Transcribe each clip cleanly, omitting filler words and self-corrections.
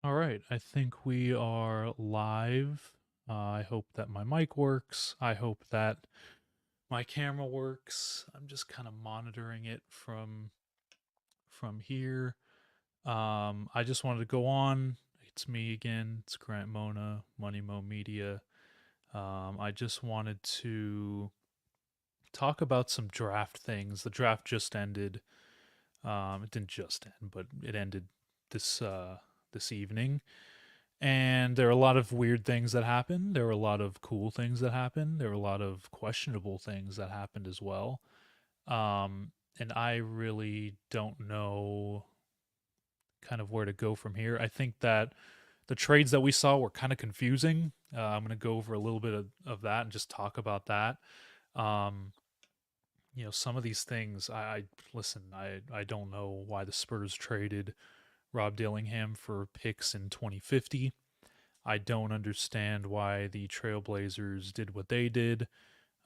All right, I think we are live. I hope that my mic works. I hope that my camera works. I'm just kind of monitoring it from here. I just wanted to go on. It's me again. It's Grant Mona, Money Mo Media. I just wanted to talk about some draft things. The draft just ended. It didn't just end, but it ended this evening. And there are a lot of weird things that happened. There were a lot of cool things that happened. There were a lot of questionable things that happened as well. And I really don't know kind of where to go from here. I think that the trades that we saw were kind of confusing. I'm going to go over a little bit of that and just talk about that. Um, some of these things, I listen. I don't know why the Spurs traded Rob Dillingham for picks in 2050. I don't understand why the Trailblazers did what they did.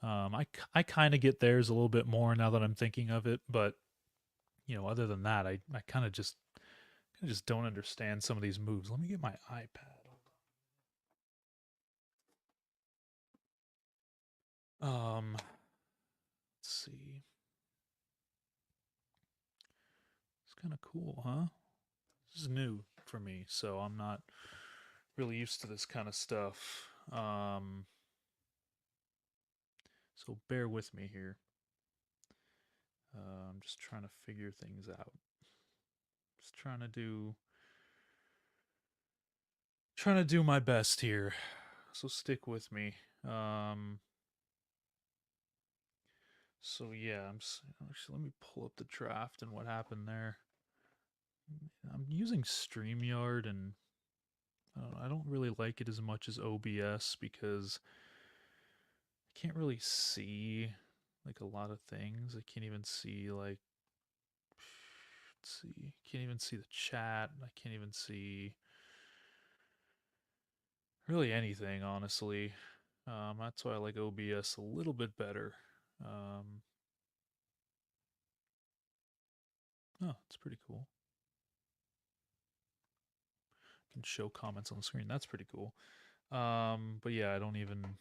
I kind of get theirs a little bit more now that I'm thinking of it, but other than that, I kind of just don't understand some of these moves. Let me get my iPad. Let's see. It's kind of cool, huh? This is new for me, so I'm not really used to this kind of stuff. So bear with me here. I'm just trying to figure things out. Just trying to do my best here. So stick with me. Um so yeah, actually let me pull up the draft and what happened there. I'm using StreamYard and I don't really like it as much as OBS because I can't really see like a lot of things. I can't even see like let's see. Can't even see the chat. I can't even see really anything honestly. That's why I like OBS a little bit better. Um, oh, it's pretty cool. Can show comments on the screen. That's pretty cool. But yeah, I don't even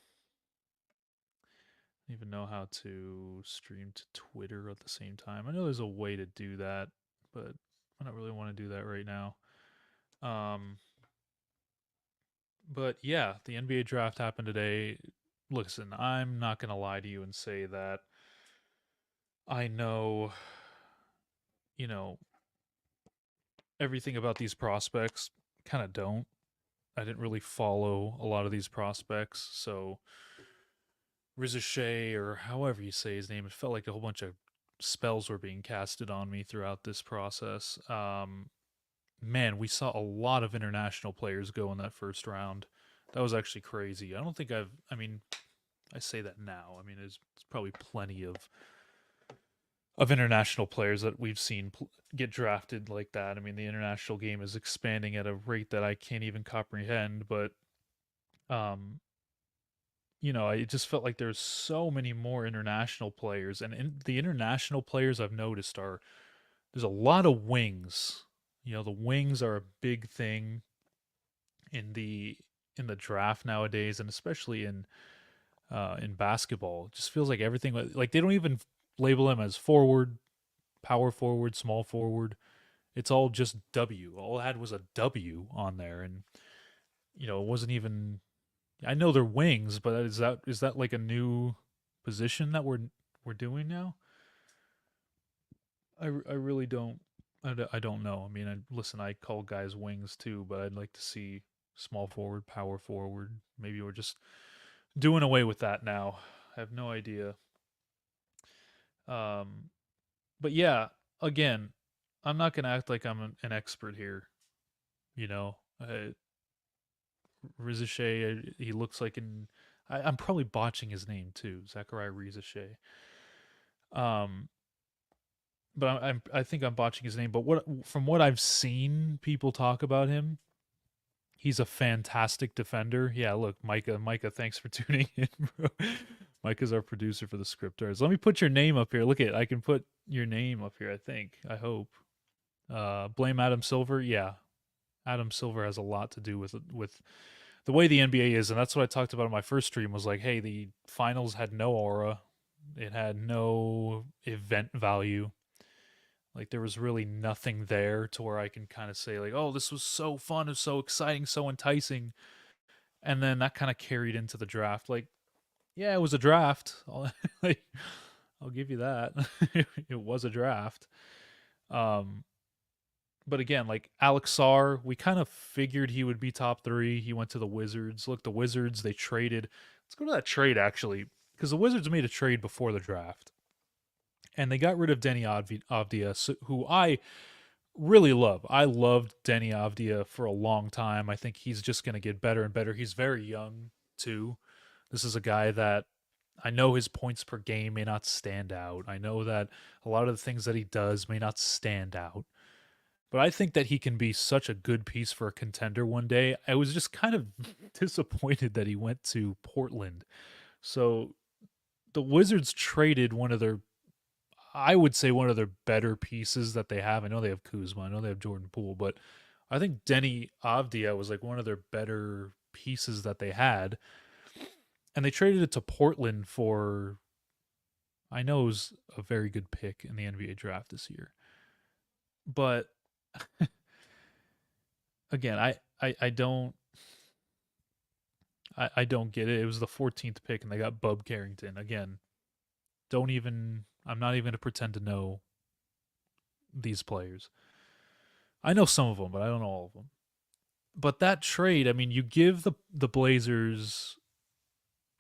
know how to stream to Twitter at the same time. I know there's a way to do that, but I don't really want to do that right now. Um, but yeah, the NBA draft happened today. Listen, I'm not gonna lie to you and say that I know, you know, everything about these prospects. Kind of don't. I didn't really follow a lot of these prospects, so Rizashay, or however you say his name, it felt like a whole bunch of spells were being casted on me throughout this process. Man, we saw a lot of international players go in that first round. That was actually crazy. I don't think I mean, I say that now. I mean, there's probably plenty of international players that we've seen get drafted like that. I mean, the international game is expanding at a rate that I can't even comprehend, but um, I just felt like there's so many more international players, and the international players I've noticed are there's a lot of wings. The wings are a big thing in the draft nowadays, and especially in basketball. It just feels like everything like they don't even label them as forward, power forward, small forward. It's all just W. All it had was a W on there, and it wasn't even. I know they're wings, but is that like a new position that we're doing now? I really don't. I don't know. I mean, listen, I call guys wings too, but I'd like to see small forward, power forward. Maybe we're just doing away with that now. I have no idea. Um, but yeah, again, I'm not gonna act like I'm an expert here. You know, Rizashay, he looks like I'm probably botching his name too, Zachariah Rizashay. Um, but I think I'm botching his name. But from what I've seen people talk about him, he's a fantastic defender. Yeah, look, Micah, thanks for tuning in, bro. Micah's our producer for the scripters. Let me put your name up here. Look at I can put your name up here. I think. I hope. Blame Adam Silver. Yeah, Adam Silver has a lot to do with the way the NBA is, and that's what I talked about in my first stream. Was like, hey, the finals had no aura, it had no event value. Like there was really nothing there to where I can kind of say like, oh, this was so fun, it was so exciting, so enticing, and then that kind of carried into the draft. Like, yeah, it was a draft. Like, I'll give you that. It was a draft. Um, but again, like Alex Sarr, we kind of figured he would be top three. He went to the Wizards. Look, the Wizards, they traded. Let's go to that trade actually, because the Wizards made a trade before the draft, and they got rid of Denny Avdia, who I really love. I loved Denny Avdia for a long time. I think he's just going to get better and better. He's very young too. This is a guy that I know his points per game may not stand out. I know that a lot of the things that he does may not stand out. But I think that he can be such a good piece for a contender one day. I was just kind of disappointed that he went to Portland. So the Wizards traded one of their, I would say, one of their better pieces that they have. I know they have Kuzma, I know they have Jordan Poole, but I think Denny Avdia was like one of their better pieces that they had. And they traded it to Portland for, I know it was a very good pick in the NBA draft this year. But again, I don't I don't get it. It was the 14th pick and they got Bub Carrington. Again, don't even I'm not even going to pretend to know these players. I know some of them, but I don't know all of them. But that trade, I mean, you give the Blazers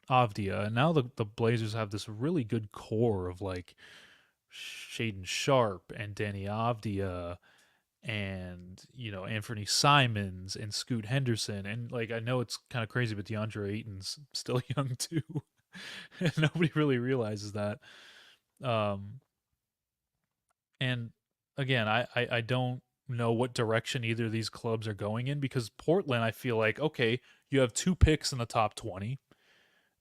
Avdia, and now the Blazers have this really good core of like Shaden Sharp and Danny Avdia and Anthony Simons and Scoot Henderson, and like I know it's kind of crazy, but DeAndre Ayton's still young too. And nobody really realizes that. Um, and again, I don't know what direction either of these clubs are going in, because Portland, I feel like, okay, you have two picks in the top 20.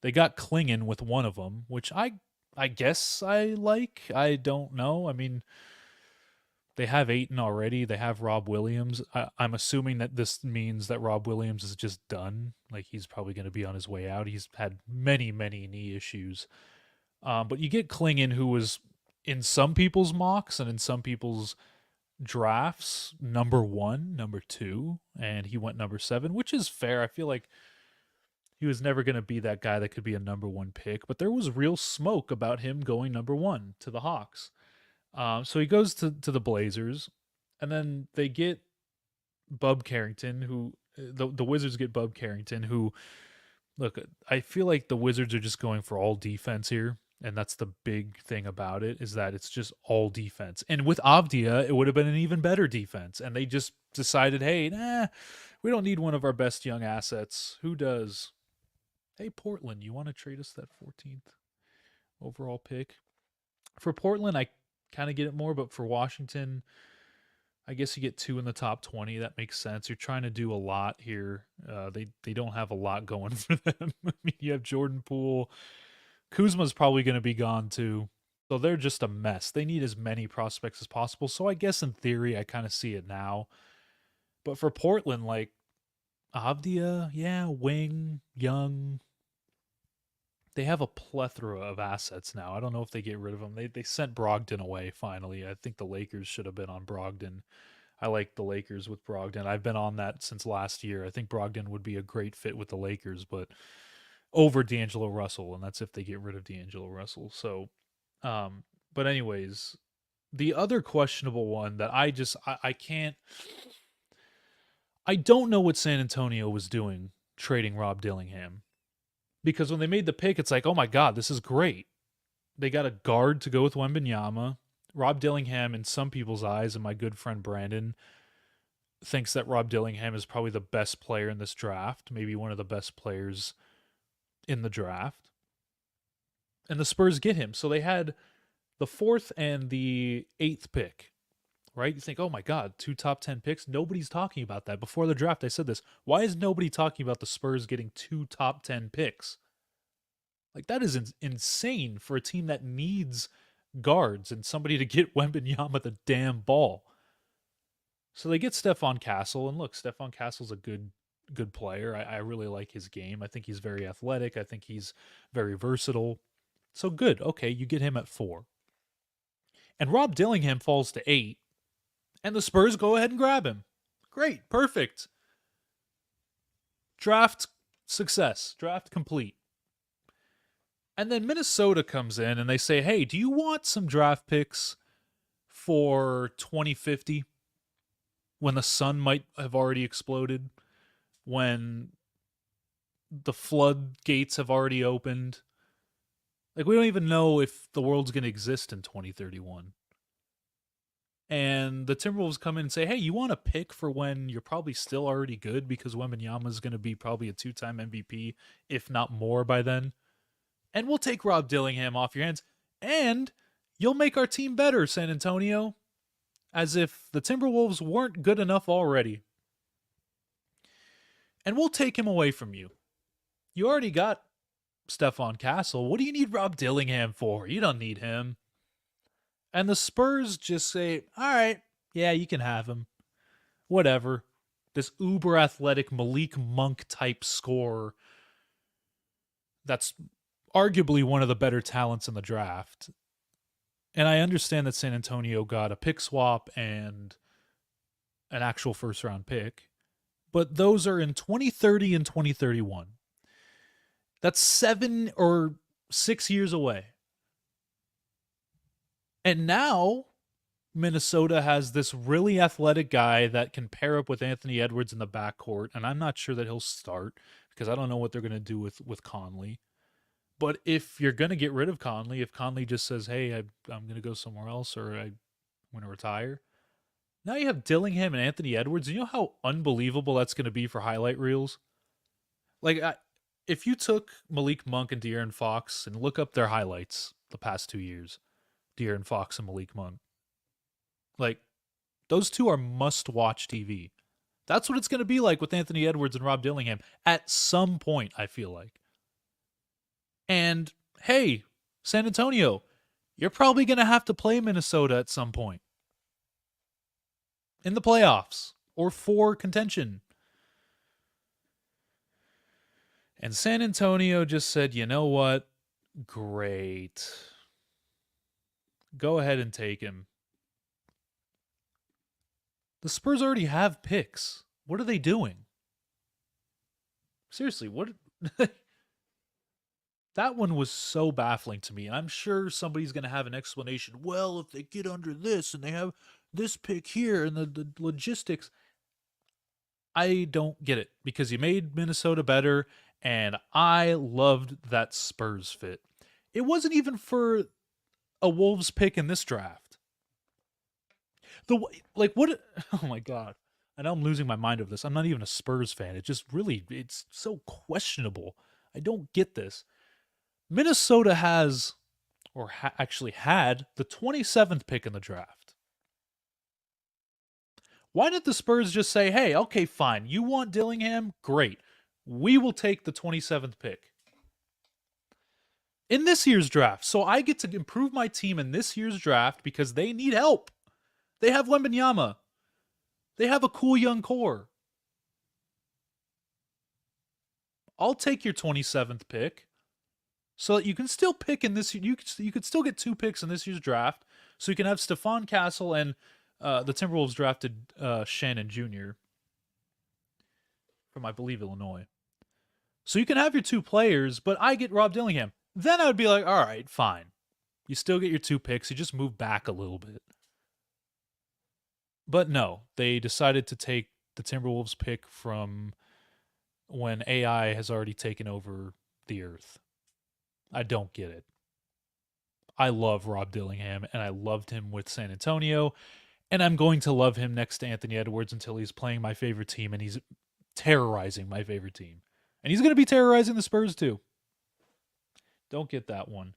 They got Klingon with one of them, which I guess I like. I don't know. I mean, they have Aiton already. They have Rob Williams. I'm assuming that this means that Rob Williams is just done. Like he's probably going to be on his way out. He's had many, many knee issues. But you get Klingon, who was in some people's mocks and in some people's drafts number one, number two, and he went number 7, which is fair. I feel like he was never going to be that guy that could be a number one pick, but there was real smoke about him going number one to the Hawks. So he goes to the Blazers, and then they get Bub Carrington, who the Wizards get Bub Carrington, who, look, I feel like the Wizards are just going for all defense here, and that's the big thing about it, is that it's just all defense. And with Avdia, it would have been an even better defense, and they just decided, hey, nah, we don't need one of our best young assets. Who does? Hey, Portland, you want to trade us that 14th overall pick? For Portland, I kind of get it more, but for Washington, I guess you get 2 in the top 20. That makes sense. You're trying to do a lot here. They don't have a lot going for them. I mean, you have Jordan Poole. Kuzma's probably going to be gone too. So they're just a mess. They need as many prospects as possible. So I guess in theory, I kind of see it now. But for Portland, like Avdia, yeah, wing, young, they have a plethora of assets now. I don't know if they get rid of them. They sent Brogdon away finally. I think the Lakers should have been on Brogdon. I like the Lakers with Brogdon. I've been on that since last year. I think Brogdon would be a great fit with the Lakers, but over D'Angelo Russell, and that's if they get rid of D'Angelo Russell. So, but anyways, the other questionable one that I can't, I don't know what San Antonio was doing trading Rob Dillingham, because when they made the pick, it's like, oh my god, this is great. They got a guard to go with Wembanyama. Rob Dillingham, in some people's eyes, and my good friend Brandon thinks that Rob Dillingham is probably the best player in this draft, maybe one of the best players in the draft. And the Spurs get him. So they had the 4th and the 8th pick, right? You think, oh my God, 2 top 10 picks? Nobody's talking about that. Before the draft, I said this. Why is nobody talking about the Spurs getting 2 top 10 picks? Like, that is insane for a team that needs guards and somebody to get Wembanyama the damn ball. So they get Stephon Castle, and look, Stephon Castle's a good player. I really like his game. I think he's very athletic. I think he's very versatile. So good. Okay, you get him at 4. And Rob Dillingham falls to 8, and the Spurs go ahead and grab him. Great, perfect. Draft success, draft complete. And then Minnesota comes in and they say, hey, do you want some draft picks for 2050 when the sun might have already exploded? When the floodgates have already opened? Like, we don't even know if the world's going to exist in 2031. And the Timberwolves come in and say, hey, you want a pick for when you're probably still already good because Wembanyama is going to be probably a 2-time MVP, if not more by then? And we'll take Rob Dillingham off your hands. And you'll make our team better, San Antonio. As if the Timberwolves weren't good enough already. And we'll take him away from you. You already got Stephon Castle. What do you need Rob Dillingham for? You don't need him. And the Spurs just say, all right, yeah, you can have him. Whatever. This uber athletic Malik Monk type scorer that's arguably one of the better talents in the draft. And I understand that San Antonio got a pick swap and an actual first round pick, but those are in 2030 and 2031. That's 7 or 6 years away. And now Minnesota has this really athletic guy that can pair up with Anthony Edwards in the backcourt, and I'm not sure that he'll start because I don't know what they're going to do with Conley. But if you're going to get rid of Conley, if Conley just says, hey, I'm going to go somewhere else or I'm going to retire, now you have Dillingham and Anthony Edwards. You know how unbelievable that's going to be for highlight reels? Like, if you took Malik Monk and De'Aaron Fox and look up their highlights the past 2 years, De'Aaron Fox and Malik Monk, like, those two are must-watch TV. That's what it's going to be like with Anthony Edwards and Rob Dillingham at some point, I feel like. And, hey, San Antonio, you're probably going to have to play Minnesota at some point. In the playoffs or for contention. And San Antonio just said, you know what? Great. Go ahead and take him. The Spurs already have picks. What are they doing? Seriously, what? That one was so baffling to me. And I'm sure somebody's going to have an explanation. Well, if they get under this and they have this pick here and the logistics. I don't get it because you made Minnesota better and I loved that Spurs fit. It wasn't even for a Wolves pick in this draft. What? Oh my God. I know I'm losing my mind over this. I'm not even a Spurs fan. It's so questionable. I don't get this. Minnesota has, or actually had, the 27th pick in the draft. Why did the Spurs just say, hey, okay, fine. You want Dillingham? Great. We will take the 27th pick in this year's draft. So I get to improve my team in this year's draft because they need help. They have Wembanyama. They have a cool young core. I'll take your 27th pick so that you can still pick in this. You could still get 2 picks in this year's draft. So you can have Stephon Castle and the Timberwolves drafted Shannon Jr. from, I believe, Illinois. So you can have your 2 players, but I get Rob Dillingham. Then I would be like, all right, fine. You still get your 2 picks. You just move back a little bit. But no, they decided to take the Timberwolves pick from when AI has already taken over the earth. I don't get it. I love Rob Dillingham, and I loved him with San Antonio, and I'm going to love him next to Anthony Edwards until he's playing my favorite team, and he's terrorizing my favorite team. And he's going to be terrorizing the Spurs too. Don't get that one.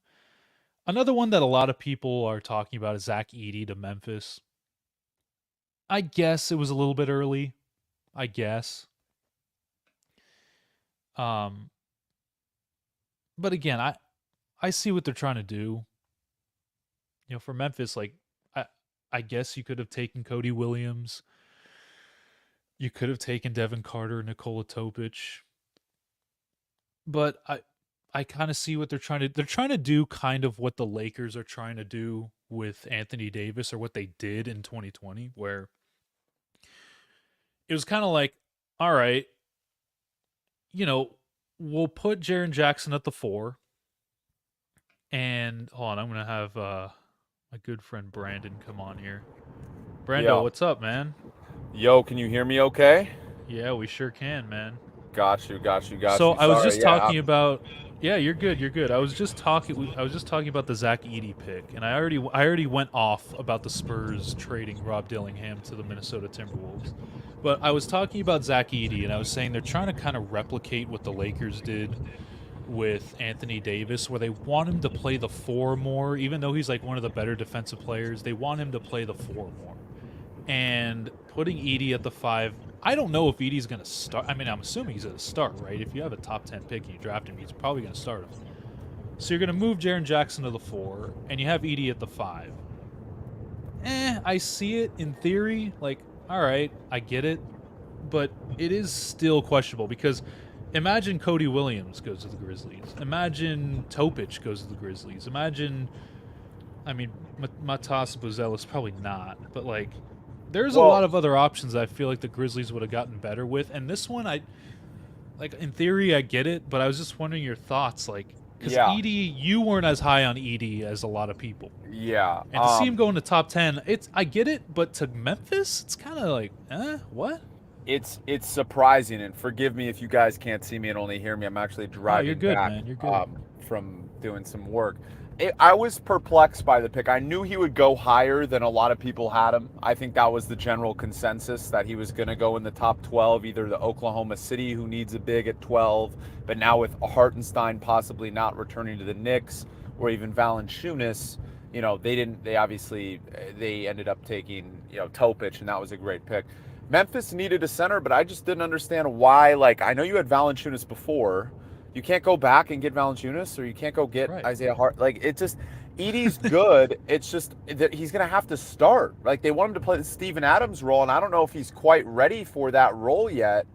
Another one that a lot of people are talking about is Zach Edey to Memphis. I guess it was a little bit early. I guess. But again, I see what they're trying to do. You know, for Memphis, like I guess you could have taken Cody Williams. You could have taken Devin Carter, Nikola Topic, but I kind of see what they're trying to do kind of what the Lakers are trying to do with Anthony Davis, or what they did in 2020, where it was kind of like, all right, you know, we'll put Jaren Jackson at the 4, and hold on, I'm gonna have my good friend Brandon come on here. Brando, Yo, what's up, man? yo, can you hear me okay? Yeah, we sure can, man. Got you, got you, got So you. I was Sorry, just yeah. talking about. Yeah, you're good. You're good. I was just talking about the Zach Edey pick, and I already went off about the Spurs trading Rob Dillingham to the Minnesota Timberwolves. But I was talking about Zach Edey, and I was saying they're trying to kind of replicate what the Lakers did with Anthony Davis, where they want him to play the 4 more, even though he's like one of the better defensive players. They want him to play the 4 more, and putting Edey at the 5. I don't know if Edey's going to start. I mean, I'm assuming he's going to start, right? If you have a top 10 pick and you draft him, he's probably going to start him. So you're going to move Jaren Jackson to the 4, and you have Edey at the 5. I see it in theory. Like, all right, I get it. But it is still questionable, because imagine Cody Williams goes to the Grizzlies. Imagine Topic goes to the Grizzlies. Imagine, I mean, Matas Buzelis probably not, but like, there's a lot Well, of other options I feel like the Grizzlies would have gotten better with. And this one, I like, in theory, I get it, but I was just wondering your thoughts, like, because yeah, Edey, you weren't as high on Edey as a lot of people, yeah. and to see him go in the top 10, I get it, but to Memphis, it's kind of like, what? It's surprising, and forgive me if you guys can't see me and only hear me. I'm actually Oh, you're driving good, back man. You're good. from doing some work. I was perplexed by the pick. I knew he would go higher than a lot of people had him. I think that was the general consensus, that he was going to go in the top 12, either the Oklahoma City, who needs a big at 12, but now with Hartenstein possibly not returning to the Knicks, or even Valanciunas, they obviously, they ended up taking, Topic, and that was a great pick. Memphis needed a center, but I just didn't understand why. Like, I know you had Valanciunas before. You can't go back and get Valanciunas, or you can't go get Right. Isaiah Hart. Like, it just, Edey's good. It's just that he's going to have to start. Like, they want him to play the Steven Adams role, and I don't know if he's quite ready for that role yet.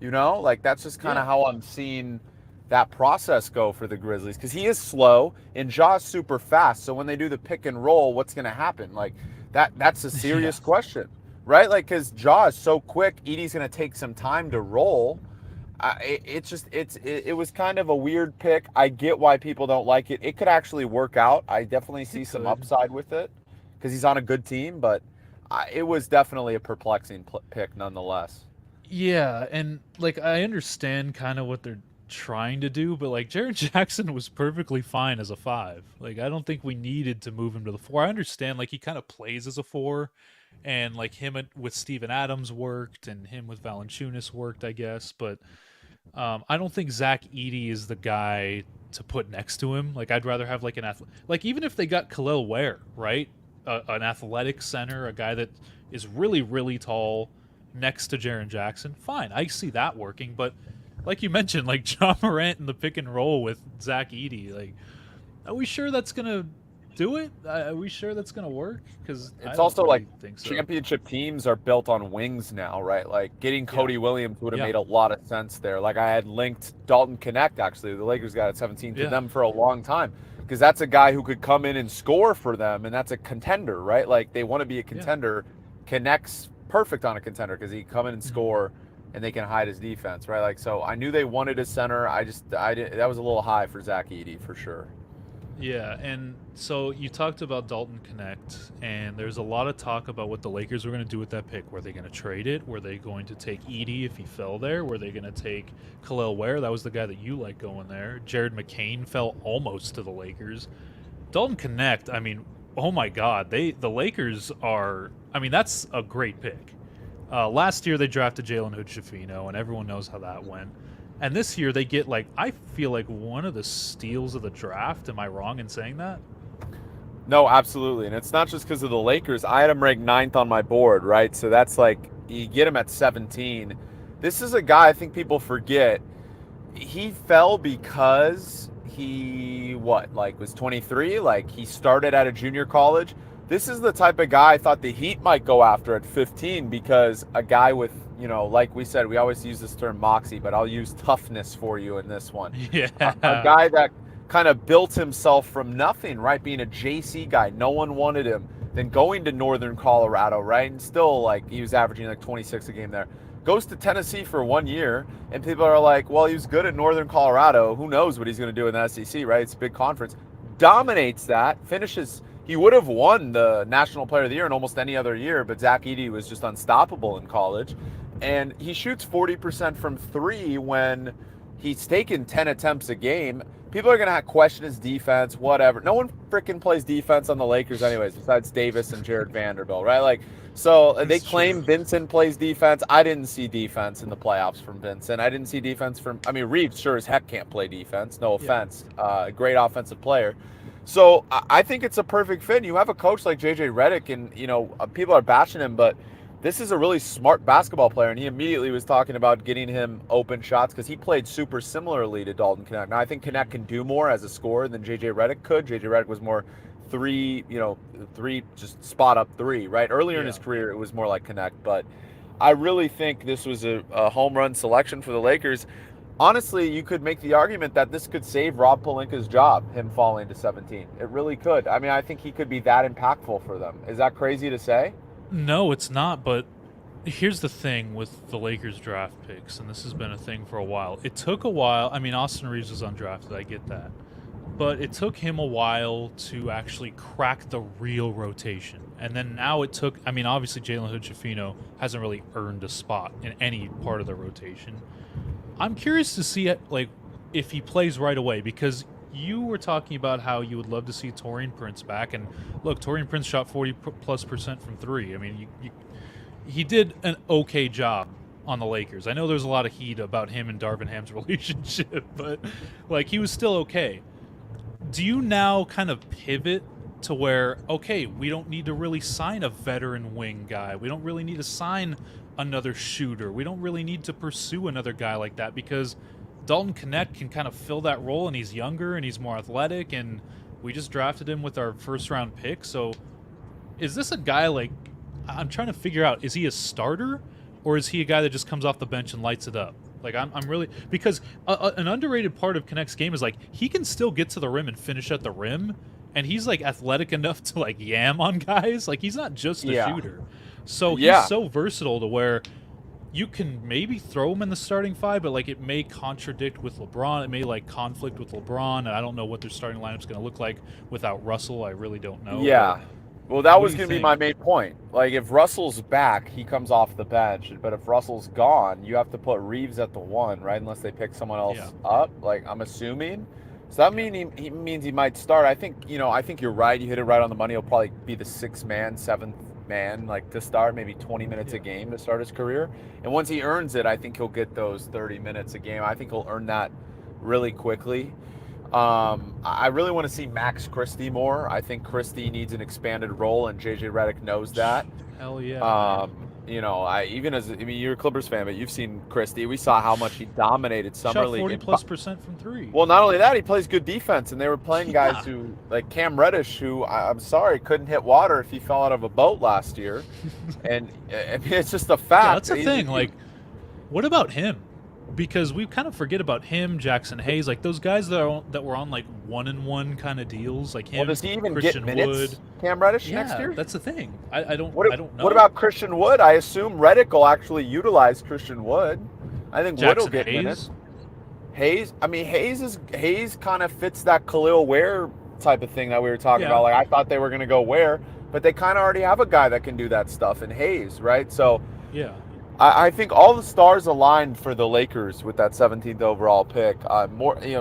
Like, that's just kind Yeah. of how I'm seeing that process go for the Grizzlies, because he is slow and Ja's super fast. So when they do the pick and roll, what's going to happen? Like, that's a Yeah. serious question, right? Like, because Ja is so quick, Edey's going to take some time to roll. It was kind of a weird pick. I get why people don't like it. It could actually work out. I definitely see It some could. upside with it, because he's on a good team, but it was definitely a perplexing pick nonetheless. Yeah, and like, I understand kind of what they're trying to do, but like, Jaren Jackson was perfectly fine as a 5. Like, I don't think we needed to move him to the 4. I understand, like, he kind of plays as a 4, and like him with Steven Adams worked, and him with Valanciunas worked, I guess. But I don't think Zach Edey is the guy to put next to him. Like, I'd rather have like an athlete. Like, even if they got Khalil Ware, right, an athletic center, a guy that is really really tall next to Jaren Jackson, fine, I see that working. But like you mentioned, like, John Morant in the pick and roll with Zach Edey, like, are we sure that's gonna do it? Are we sure that's gonna work? Because I It's don't also like really think so. championship teams are built on wings now, right? Like, getting Yeah, Cody Williams would have yeah, made a lot of sense there. Like, I had linked Dalton Connect, actually, the Lakers got at 17, to yeah. them for a long time, because that's a guy who could come in and score for them, and that's a contender, right? Like, they want to be a Yeah. contender. Connect's perfect on a contender, because he can come in and Mhm. score, and they can hide his defense, right? Like, so I knew they wanted a center. I didn't. That was a little high for Zach Edey for sure. Yeah, and so you talked about Dalton Connect, and there's a lot of talk about what the Lakers were going to do with that pick. Were they going to trade it? Were they going to take Edey if he fell there? Were they going to take Khalil Ware? That was the guy that you like going there. Jared McCain fell almost to the Lakers. Dalton Connect, I mean, oh my God, the Lakers are. I mean, that's a great pick. Last year they drafted Jalen Hood-Schifino, and everyone knows how that went. And this year they get, like, I feel like one of the steals of the draft. Am I wrong in saying that? No, absolutely. And it's not just because of the Lakers. I had him ranked ninth on my board, right? So that's like, you get him at 17. This is a guy I think people forget. He fell because he, was 23? Like, he started at a junior college. This is the type of guy I thought the Heat might go after at 15, because a guy with, like we said, we always use this term moxie, but I'll use toughness for you in this one. A Yeah. guy that kind of built himself from nothing, right? Being a JC guy, no one wanted him. Then going to Northern Colorado, right? And still, like, he was averaging like 26 a game there. Goes to Tennessee for 1 year, and people are like, well, he was good at Northern Colorado. Who knows what he's going to do in the SEC, right? It's a big conference. Dominates that, finishes. He would have won the National Player of the Year in almost any other year, but Zach Edey was just unstoppable in college. And he shoots 40% from three when he's taken 10 attempts a game. People are going to question his defense, whatever. No one freaking plays defense on the Lakers anyways, besides Davis and Jared Vanderbilt, right? Like, so they That's claim true. Vincent plays defense. I didn't see defense in the playoffs from Vincent. I didn't see defense from, I mean, Reeves sure as heck can't play defense. No Yeah. offense. Great offensive player. So I think it's a perfect fit. You have a coach like JJ Redick, and, people are bashing him, but this is a really smart basketball player, and he immediately was talking about getting him open shots because he played super similarly to Dalton Knecht. Now, I think Knecht can do more as a scorer than JJ Redick could. JJ Redick was more three, just spot up three, right? Earlier in his career, it was more like Knecht, but I really think this was a home run selection for the Lakers. Honestly, you could make the argument that this could save Rob Pelinka's job, him falling to 17. It really could. I mean, I think he could be that impactful for them. Is that crazy to say? No, it's not, but here's the thing with the Lakers draft picks, and this has been a thing for a while. It took a while. I mean, Austin Reeves was undrafted, I get that. But it took him a while to actually crack the real rotation. And then now it took, I mean, obviously Jalen Hood-Schifino hasn't really earned a spot in any part of the rotation. I'm curious to see, like, if he plays right away, because you were talking about how you would love to see Taurean Prince back, and look, Taurean Prince shot 40+% from three. I mean, he did an okay job on the Lakers. I know there's a lot of heat about him and Darvin Ham's relationship, but like he was still okay. Do you now kind of pivot to where, okay, we don't need to really sign a veteran wing guy. We don't really need to sign another shooter. We don't really need to pursue another guy like that because Dalton Knecht can kind of fill that role, and he's younger and he's more athletic, and we just drafted him with our first-round pick. So is this a guy, like, I'm trying to figure out, is he a starter or is he a guy that just comes off the bench and lights it up? Like, I'm really, because an underrated part of Knecht's game is, like, he can still get to the rim and finish at the rim, and he's, like, athletic enough to, like, yam on guys. Like, he's not just a shooter. So he's so versatile to where you can maybe throw him in the starting five, but, like, it may contradict with LeBron. It may, like, conflict with LeBron, and I don't know what their starting lineup's going to look like without Russell. I really don't know. Yeah. Well, that was going to be my main point. Like, if Russell's back, he comes off the bench. But if Russell's gone, you have to put Reeves at the one, right? Unless they pick someone else up, like, I'm assuming. So that means he might start. I think you're right. You hit it right on the money. He'll probably be the sixth man, seventh man, like, to start, maybe 20 minutes a game to start his career. And once he earns it, I think he'll get those 30 minutes a game. I think he'll earn that really quickly. I really want to see Max Christie more. I think Christie needs an expanded role, and JJ Redick knows that. Hell yeah. You're a Clippers fan, but you've seen Christie. We saw how much he dominated summer league. 40+% from three. Well, not only that, he plays good defense, and they were playing guys who, like Cam Reddish, who I'm sorry couldn't hit water if he fell out of a boat last year. And I mean, it's just a fact. Yeah, that's the thing. Like, what about him? Because we kind of forget about him, Jackson Hayes, like those guys that were on like 1-and-1 kind of deals, like him. Well, does he even Christian get minutes, Wood. Cam Reddish, next year? That's the thing. I don't know. What about Christian Wood? I assume Redick will actually utilize Christian Wood. I think Jackson Wood will get Hayes? minutes. Hayes kind of fits that Khalil Ware type of thing that we were talking about. Like, I thought they were going to go Ware, but they kind of already have a guy that can do that stuff in Hayes, right? So yeah. I think all the stars aligned for the Lakers with that 17th overall pick.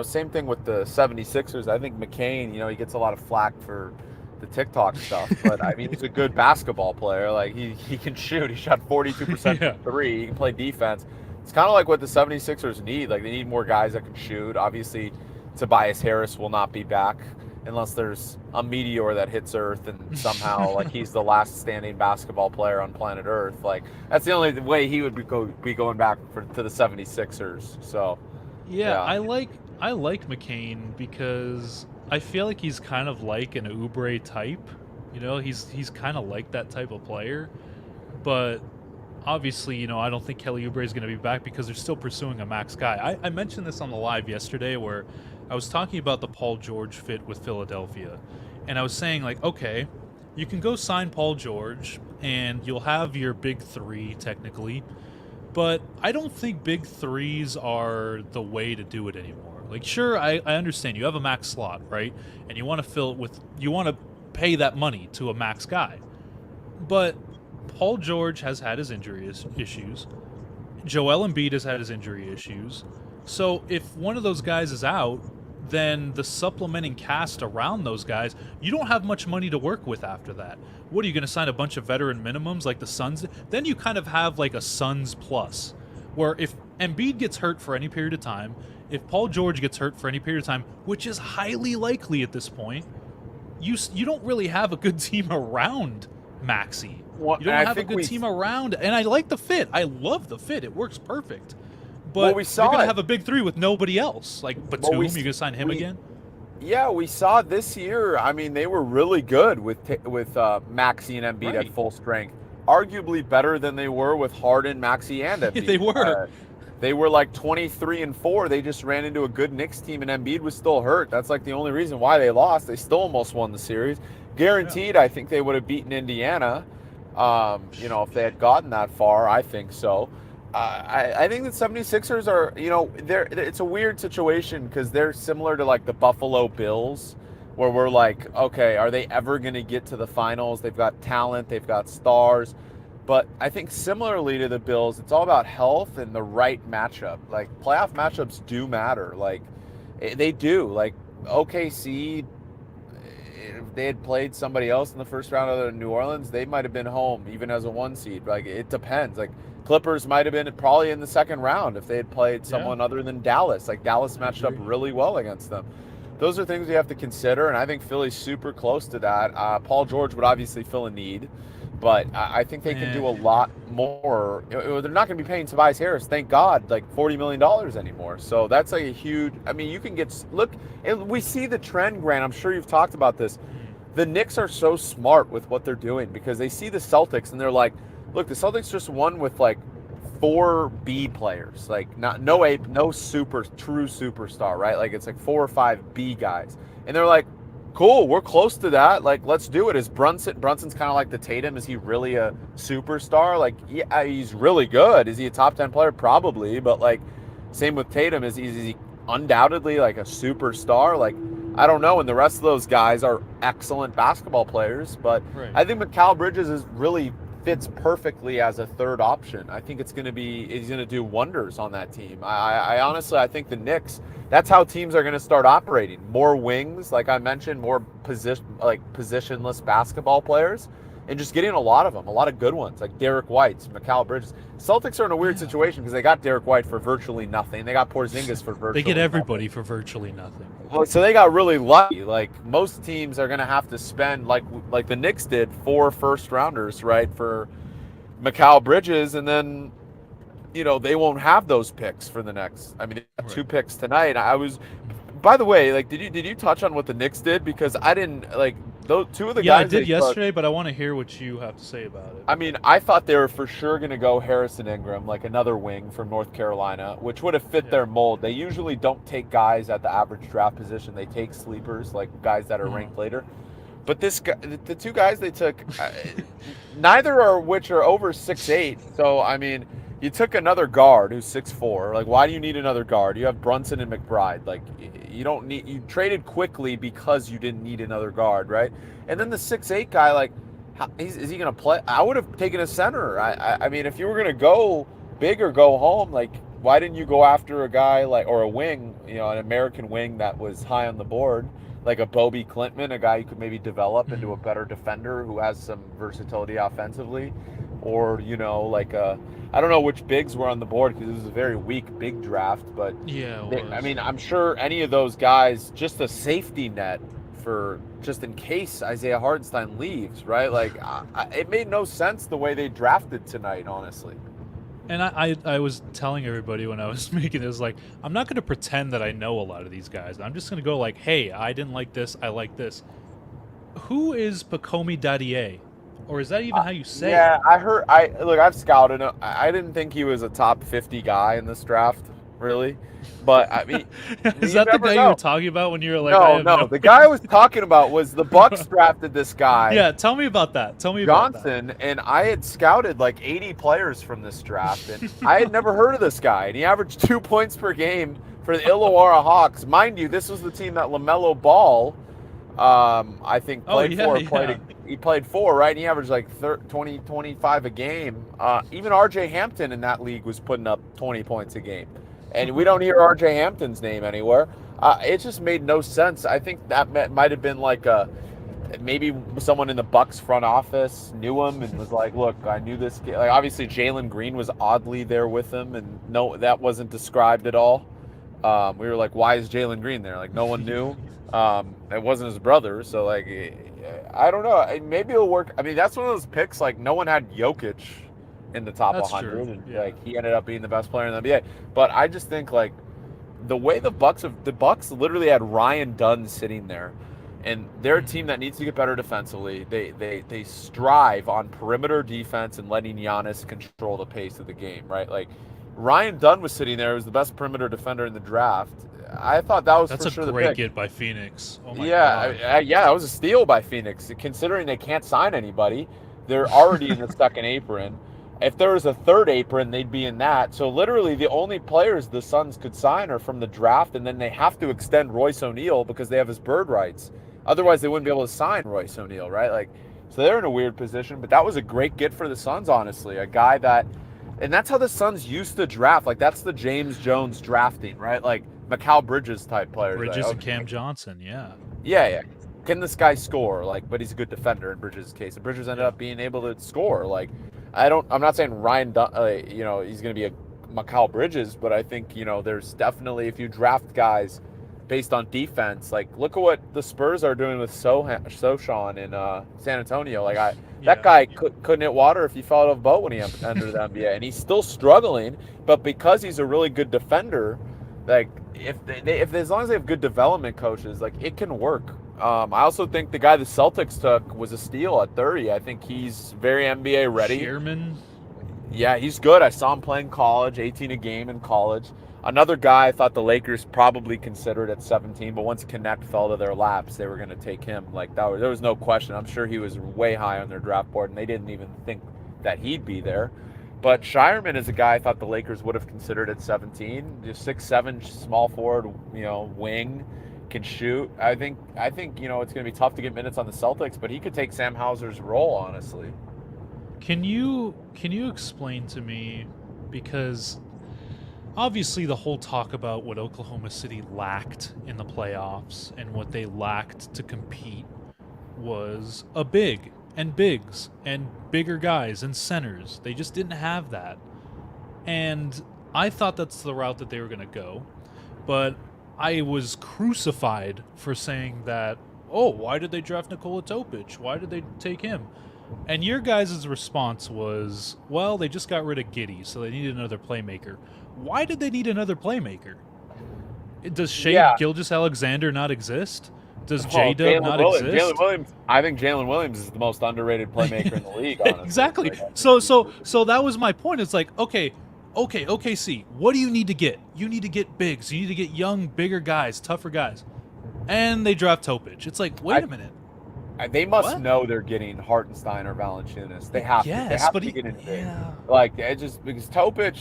Same thing with the 76ers. I think McCain, he gets a lot of flack for the TikTok stuff, but I mean, he's a good basketball player. Like, he can shoot. He shot 42% from three. He can play defense. It's kind of like what the 76ers need. Like, they need more guys that can shoot. Obviously, Tobias Harris will not be back unless there's a meteor that hits Earth and somehow like he's the last standing basketball player on planet Earth. Like, that's the only way he would be going back to the 76ers. So I like McCain because I feel like he's kind of like an Oubre type. He's kind of like that type of player. But obviously, you know, I don't think Kelly Oubre is going to be back because they're still pursuing a max guy. I mentioned this on the live yesterday where I was talking about the Paul George fit with Philadelphia. And I was saying, like, okay, you can go sign Paul George and you'll have your big three technically. But I don't think big threes are the way to do it anymore. Like, sure, I understand you have a max slot, right? And you want to fill it with, you want to pay that money to a max guy. But Paul George has had his injury issues. Joel Embiid has had his injury issues. So if one of those guys is out, then the supplementing cast around those guys, you don't have much money to work with after that. What are you going to sign a bunch of veteran minimums like the Suns? Then you kind of have like a Suns plus, where if Embiid gets hurt for any period of time, if Paul George gets hurt for any period of time, which is highly likely at this point, you don't really have a good team around Maxey. Well, You don't have a good team around, and I like the fit. I love the fit. It works perfect. But Well, we saw you're gonna it. have a big three with nobody else. Like Batum, we you're gonna sign him we- again? Yeah, we saw this year. I mean, they were really good with Maxey and Embiid Right. at full strength. Arguably better than they were with Harden, Maxey, and Embiid. They were. They were like 23-4. They just ran into a good Knicks team, and Embiid was still hurt. That's like the only reason why they lost. They still almost won the series. Guaranteed, I think they would have beaten Indiana. You know, if they had gotten that far, I think so. I think the 76ers are, you know, it's a weird situation because they're similar to like the Buffalo Bills, where we're like, okay, are they ever going to get to the finals? They've got talent, they've got stars. But I think similarly to the Bills, it's all about health and the right matchup. Like playoff matchups do matter. Like they do. Like OKC, if they had played somebody else in the first round other than New Orleans, they might have been home even as a 1 seed. Like it depends. Like Clippers might have been probably in the second round if they had played someone other than Dallas. Like Dallas matched up really well against them. Those are things you have to consider, and I think Philly's super close to that. Paul George would obviously fill a need, but I think they can do a lot more. They're not going to be paying Tobias Harris, thank God, like $40 million anymore. So that's like a huge. I mean, you can look. And we see the trend, Grant. I'm sure you've talked about this. The Knicks are so smart with what they're doing because they see the Celtics and they're like, look, the Celtics just won with like 4 B players, like no true superstar, right? Like it's like 4 or 5 B guys, and they're like, cool, we're close to that. Like let's do it. Is Brunson's kind of like the Tatum? Is he really a superstar? Like yeah, he's really good. Is he a top 10 player? Probably, but like same with Tatum. Is he undoubtedly like a superstar? Like I don't know. And the rest of those guys are excellent basketball players, but I think Mikal Bridges is really fits perfectly as a third option. I think he's going to do wonders on that team. I honestly, I think the Knicks, that's how teams are going to start operating. More wings, like I mentioned, more positionless basketball players, and just getting a lot of them, a lot of good ones, like Derek White, Mikal Bridges. Celtics are in a weird situation because they got Derek White for virtually nothing. They got Porzingis for virtually They get everybody for virtually nothing. Well, so they got really lucky. Like most teams are going to have to spend, like the Knicks did, 4 first-rounders, right, for Mikal Bridges, and then, you know, they won't have those picks for the next. I mean, they got 2 picks tonight. By the way, like, did you touch on what the Knicks did? Because I didn't like those 2 of the guys. Yeah, I did yesterday, but I want to hear what you have to say about it. I mean, I thought they were for sure going to go Harrison Ingram, like another wing from North Carolina, which would have fit their mold. They usually don't take guys at the average draft position. They take sleepers, like guys that are ranked later. But this guy, the 2 guys they took, neither of which are over 6'8". So, I mean, you took another guard who's 6'4". Like, why do you need another guard? You have Brunson and McBride. Like, you traded quickly because you didn't need another guard, right? And then the 6'8" guy, like, is he going to play? I would have taken a center. I mean, if you were going to go big or go home, like, why didn't you go after a guy like, or a wing, you know, an American wing that was high on the board, like a Bobby Clintman, a guy you could maybe develop into a better defender who has some versatility offensively, or, you know, like I don't know which bigs were on the board because it was a very weak big draft, but yeah, I mean, I'm sure any of those guys, just a safety net for just in case Isaiah Hartenstein leaves, right? Like, it made no sense the way they drafted tonight, honestly. And I was telling everybody when I was making this, like, I'm not going to pretend that I know a lot of these guys. I'm just going to go like, hey, I didn't like this, I like this. Who is Pacomi Dadier? Or is that even how you say it? Yeah, I heard. I've scouted him. I didn't think he was a top 50 guy in this draft, really. But I mean, Is you that the never guy you were know. talking about when you were like, I No, have no. no The guy I was idea? talking about was the Bucks drafted this guy, Yeah, tell me about that. Tell me about that. Johnson, and I had scouted like 80 players from this draft, and I had never heard of this guy, and he averaged 2 points per game for the Illawarra Hawks. Mind you, this was the team that LaMelo Ball, I think, Oh played yeah, for. yeah. He played for, right? And he averaged like 20, 25 a game. Even R.J. Hampton in that league was putting up 20 points a game, and we don't hear R.J. Hampton's name anywhere. It just made no sense. I think that might have been like maybe someone in the Bucks front office knew him and was like, "Look, I knew this kid." Like obviously Jalen Green was oddly there with him, and no, that wasn't described at all. We were like, "Why is Jalen Green there?" Like no one knew. It wasn't his brother, so like, I don't know. Maybe it'll work. I mean, that's one of those picks. Like no one had Jokic in the top That's 100, true. and Yeah. like he ended up being the best player in the NBA. But I just think like the way the Bucks literally had Ryan Dunn sitting there, and they're a team that needs to get better defensively. They strive on perimeter defense and letting Giannis control the pace of the game, right? Like Ryan Dunn was sitting there, was the best perimeter defender in the draft. I thought that was That's for a sure the great pick. get by Phoenix. Oh my Yeah, god. yeah, that was a steal by Phoenix. Considering they can't sign anybody, they're already in the second apron. If there was a third apron, they'd be in that. So literally, the only players the Suns could sign are from the draft, and then they have to extend Royce O'Neal because they have his bird rights. Otherwise, they wouldn't be able to sign Royce O'Neal, right? Like, so they're in a weird position. But that was a great get for the Suns, honestly. A guy that, and that's how the Suns used to draft. Like, that's the James Jones drafting, right? Like Mikal Bridges type players. Bridges Like, and Cam Johnson, yeah. yeah, yeah. Can this guy score? Like, but he's a good defender in Bridges' case. And Bridges ended up being able to score. Like, I'm not saying he's going to be a Mikal Bridges, but I think, there's definitely, if you draft guys based on defense, like, look at what the Spurs are doing with Sochan in San Antonio. Like, that Yeah. guy couldn't hit water if he fell out of a boat when he entered the NBA. And he's still struggling, but because he's a really good defender, like, as long as they have good development coaches, like it can work. I also think the guy the Celtics took was a steal at 30. I think he's very NBA ready. Shearman. Yeah, he's good. I saw him playing college, 18 a game in college. Another guy I thought the Lakers probably considered at 17, but once Connect fell to their laps, they were going to take him. Like there was no question. I'm sure he was way high on their draft board, and they didn't even think that he'd be there. But Shireman is a guy I thought the Lakers would have considered at 17. Just 6'7", small forward, wing, can shoot. I think it's going to be tough to get minutes on the Celtics, but he could take Sam Hauser's role, honestly. Can you explain to me, because obviously the whole talk about what Oklahoma City lacked in the playoffs and what they lacked to compete was a big and bigs and bigger guys and centers. They just didn't have that. And I thought that's the route that they were going to go. But I was crucified for saying that, oh, why did they draft Nikola Topic? Why did they take him? And your guys' response was, well, they just got rid of Giddy, so they needed another playmaker. Why did they need another playmaker? Does Shea Gilgeous-Alexander not exist? Does J-Dub not exist? Jalen Williams. I think Jalen Williams is the most underrated playmaker in the league. Honestly. Exactly. Like, So that was my point. It's like, okay, OKC, what do you need to get? You need to get bigs. You need to get young, bigger guys, tougher guys. And they draft Topic. It's like, wait a minute. They must know they're getting Hartenstein or Valanciunas. They have to. They have to get in big. Like, it just because Topic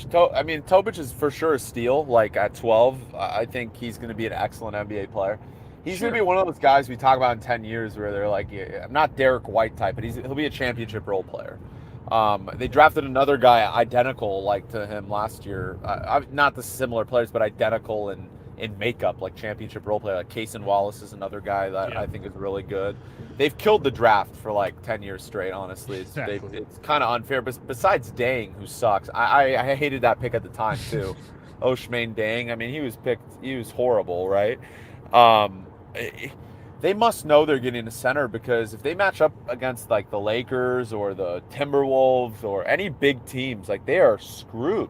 is for sure a steal. Like at 12, I think he's going to be an excellent NBA player. He's going to be one of those guys we talk about in 10 years where they're like, I'm not Derek White type, but he'll be a championship role player. They drafted another guy identical like to him last year. Not the similar players, but identical in makeup, like championship role player. Like Cason Wallace is another guy that I think is really good. They've killed the draft for like 10 years straight, honestly. It's kind of unfair. But besides Dang, who sucks, I hated that pick at the time too. Ousmane Dang. I mean, he was horrible, right? They must know they're getting a center, because if they match up against like the Lakers or the Timberwolves or any big teams, like they are screwed.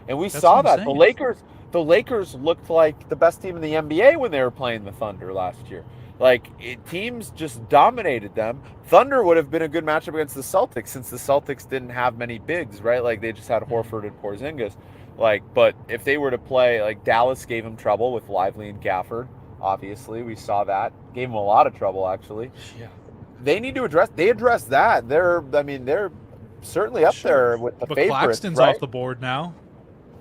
And we saw that the Lakers looked like the best team in the NBA when they were playing the Thunder last year. Like teams just dominated them. Thunder would have been a good matchup against the Celtics since the Celtics didn't have many bigs, right? Like they just had Mhm. Horford and Porzingis. Like, but if they were to play, like Dallas gave him trouble with Lively and Gafford. Obviously, we saw that. Gave him a lot of trouble actually. Yeah. They need to address. They address that. I mean, they're certainly up Sure. there with the But favorites, Claxton's off right? the board now,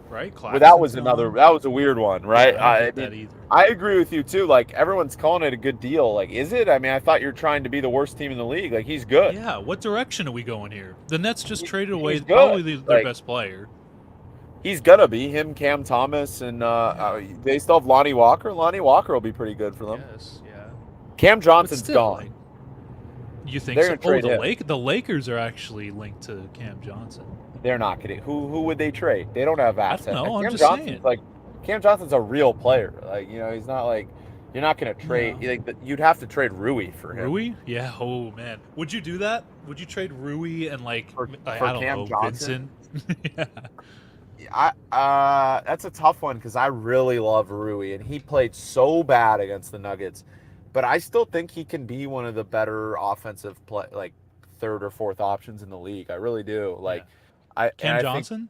right? Well, that Claxton's was another. gone. That was a weird one, Yeah, right? I don't I get mean, that either. I agree with you too. Like everyone's calling it a good deal. Like, is it? I mean, I thought you're trying to be the worst team in the league. Like, he's good. Yeah, what direction are we going here? The Nets just traded away He's good. probably their Like, best player. he's gonna be him, Cam Thomas, and Yeah, they still have Lonnie Walker. Lonnie Walker will be pretty good for I them. guess. Yeah, Cam but Johnson's still, gone. like, you think They're so? gonna Oh, trade him. The Lakers are actually linked to Cam Johnson. They're not getting. Who would they trade? They don't have I don't assets. know. And I'm Cam just Johnson's saying. like, Cam Johnson's a real player. Like, he's not like, you're not gonna trade. Yeah. Like, you'd have to trade Rui for him. Rui? Yeah. Oh man, would you do that? Would you trade Rui and For I don't Cam know, Johnson? Vincent? Yeah. That's a tough one because I really love Rui and he played so bad against the Nuggets, but I still think he can be one of the better offensive play, like third or fourth options in the league. I really do. Yeah. Like, I Cam think Johnson?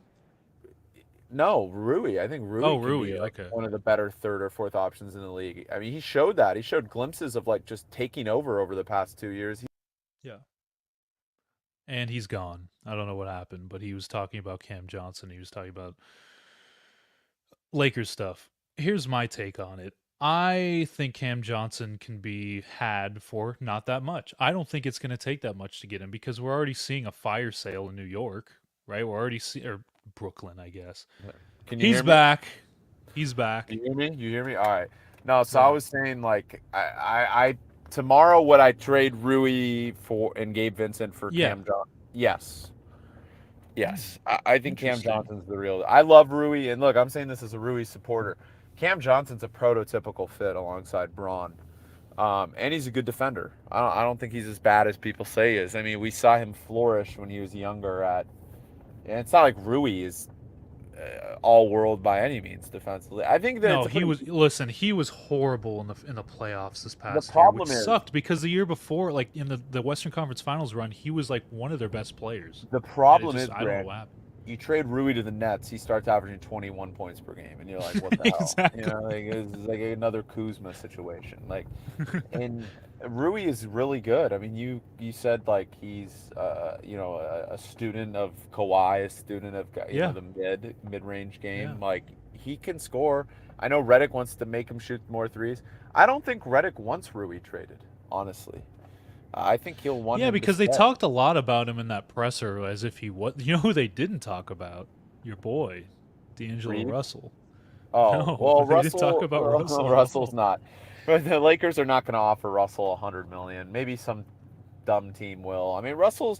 no Rui. I think Rui Oh, can be Rui. like Okay. one of the better third or fourth options in the league. I mean, he showed that. He showed glimpses of like just taking over the past 2 years. Yeah. And he's gone. I don't know what happened, but he was talking about Cam Johnson. He was talking about Lakers stuff. Here's my take on it. I think Cam Johnson can be had for not that much. I don't think it's going to take that much to get him because we're already seeing a fire sale in New York, right? We're already seeing, or Brooklyn, I guess. Can you He's hear me? back. He's back. You hear me? You hear me? All right. No, so I Yeah. was saying like I tomorrow would I trade Rui for and Gabe Vincent for Yeah. Cam Johnson? Yes. Hmm. Yes. I think Cam Interesting. Johnson's the real. I love Rui, and look, I'm saying this as a Rui supporter. Cam Johnson's a prototypical fit alongside Braun. And he's a good defender. I don't think he's as bad as people say he is. I mean, we saw him flourish when he was younger and it's not like Rui is all world by any means defensively. I think that No, it's a he pretty, was. Listen, he was horrible in the playoffs this the past year, which problem is sucked because the year before, like in the Western Conference Finals run, he was like one of their best players, the and it problem is just I don't know Grant, what happened. you trade Rui to the Nets, he starts averaging 21 points per game, and you're like, what the hell? Exactly. Like it's like another Kuzma situation. Like, and Rui is really good. I mean, you said like he's a student of Kawhi, a student of Yeah, the mid range yeah, game. Like he can score. I know Redick wants to make him shoot more threes. I don't think Redick wants Rui traded. Honestly, I think he'll want yeah. him to Because they stay. talked a lot about him in that presser as if he was. You know who they didn't talk about? Your boy, D'Angelo Reed. Russell. Oh No, well, they didn't talk about Russell at Russell's all. not. But the Lakers are not going to offer Russell 100 million. Maybe some dumb team will. I mean, Russell's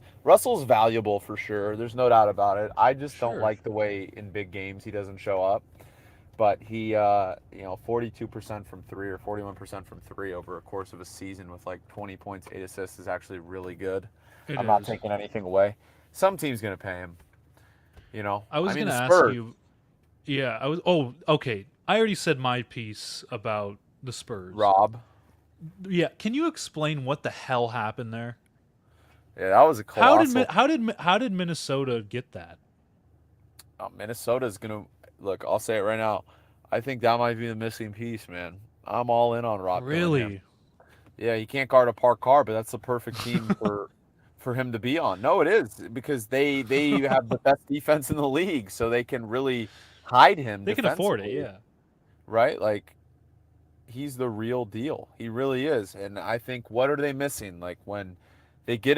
valuable for sure. There's no doubt about it. I just don't Sure. like the way in big games he doesn't show up. But he, 42% from three or 41% from three over a course of a season with like 20 points, 8 assists is actually really good. It I'm not is. taking anything away. Some team's going to pay him. I I was mean, gonna the ask Spurs. you. Yeah, I was. Oh, okay. I already said my piece about the Spurs. Rob. Yeah, can you explain what the hell happened there? Yeah, that was a colossal. How did Minnesota get that? Minnesota's gonna look. I'll say it right now. I think that might be the missing piece, man. I'm all in on Rob Dillingham. Really? Yeah, he can't guard a parked car, but that's the perfect team for him to be on. No, it is because they have the best defense in the league, so they can really hide him They can afford it, defensively, yeah. right? Like he's the real deal. He really is. And I think what are they missing? Like when they got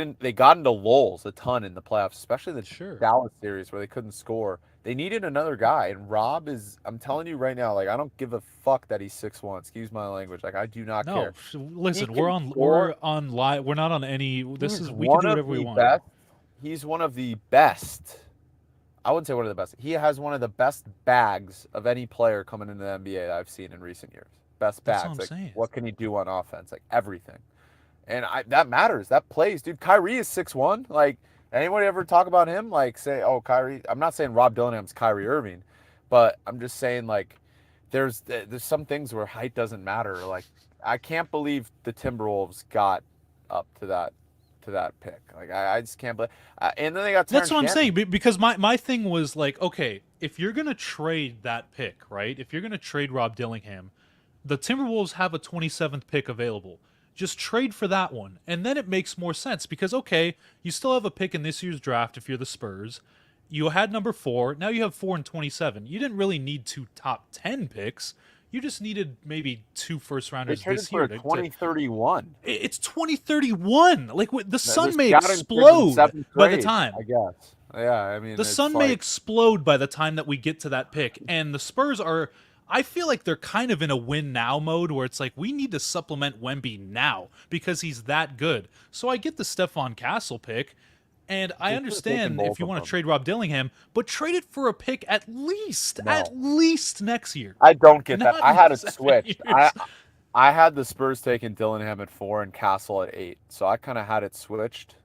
into lulls a ton in the playoffs, especially the Sure. Dallas series where they couldn't score. They needed another guy, and Rob is. I'm telling you right now, like I don't give a fuck that he's 6'1". Excuse my language. Like I do not No, care. He listen, can we're score. on live. We're not on any. This He's is we can one do of whatever we the want here. best. He's one of the best. I wouldn't say one of the best. He has one of the best bags of any player coming into the NBA that I've seen in recent years. Best That's what bags. I'm Like saying. what can he do on offense? Like everything. And that matters. That plays, dude. Kyrie is 6'1". Like anybody ever talk about him? Like say, oh, Kyrie. I'm not saying Rob Dillingham's Kyrie Irving, but I'm just saying like there's some things where height doesn't matter. Like I can't believe the Timberwolves got up to that pick. Like I just can't believe. And then they got That's Terrence what I'm Shannon. saying because my thing was like, okay, if you're gonna trade that pick, right? If you're gonna trade Rob Dillingham, the Timberwolves have a 27th pick available. Just trade for that one, and then it makes more sense because okay, you still have a pick in this year's draft if you're the Spurs. You had number 4. Now you have 4 and 27. You didn't really need 2 top 10 picks. You just needed maybe 2 first They rounders traded this for year a to 2031. it's 2031. Like the The sun may scouting kids in explode seventh by the grade, time. I guess. Yeah, I mean, The it's sun may like explode by the time that we get to that pick. And the Spurs are, I feel like they're kind of in a win now mode where it's like, we need to supplement Wemby now because he's that good. So I get the Stephon Castle pick. And I they should have taken understand if both you of want to them. trade Rob Dillingham, but trade it for a pick at No, least next year. I don't get that. Not I in had it 7 switched. years. I had the Spurs taking Dillingham at 4 and Castle at 8, so I kind of had it switched.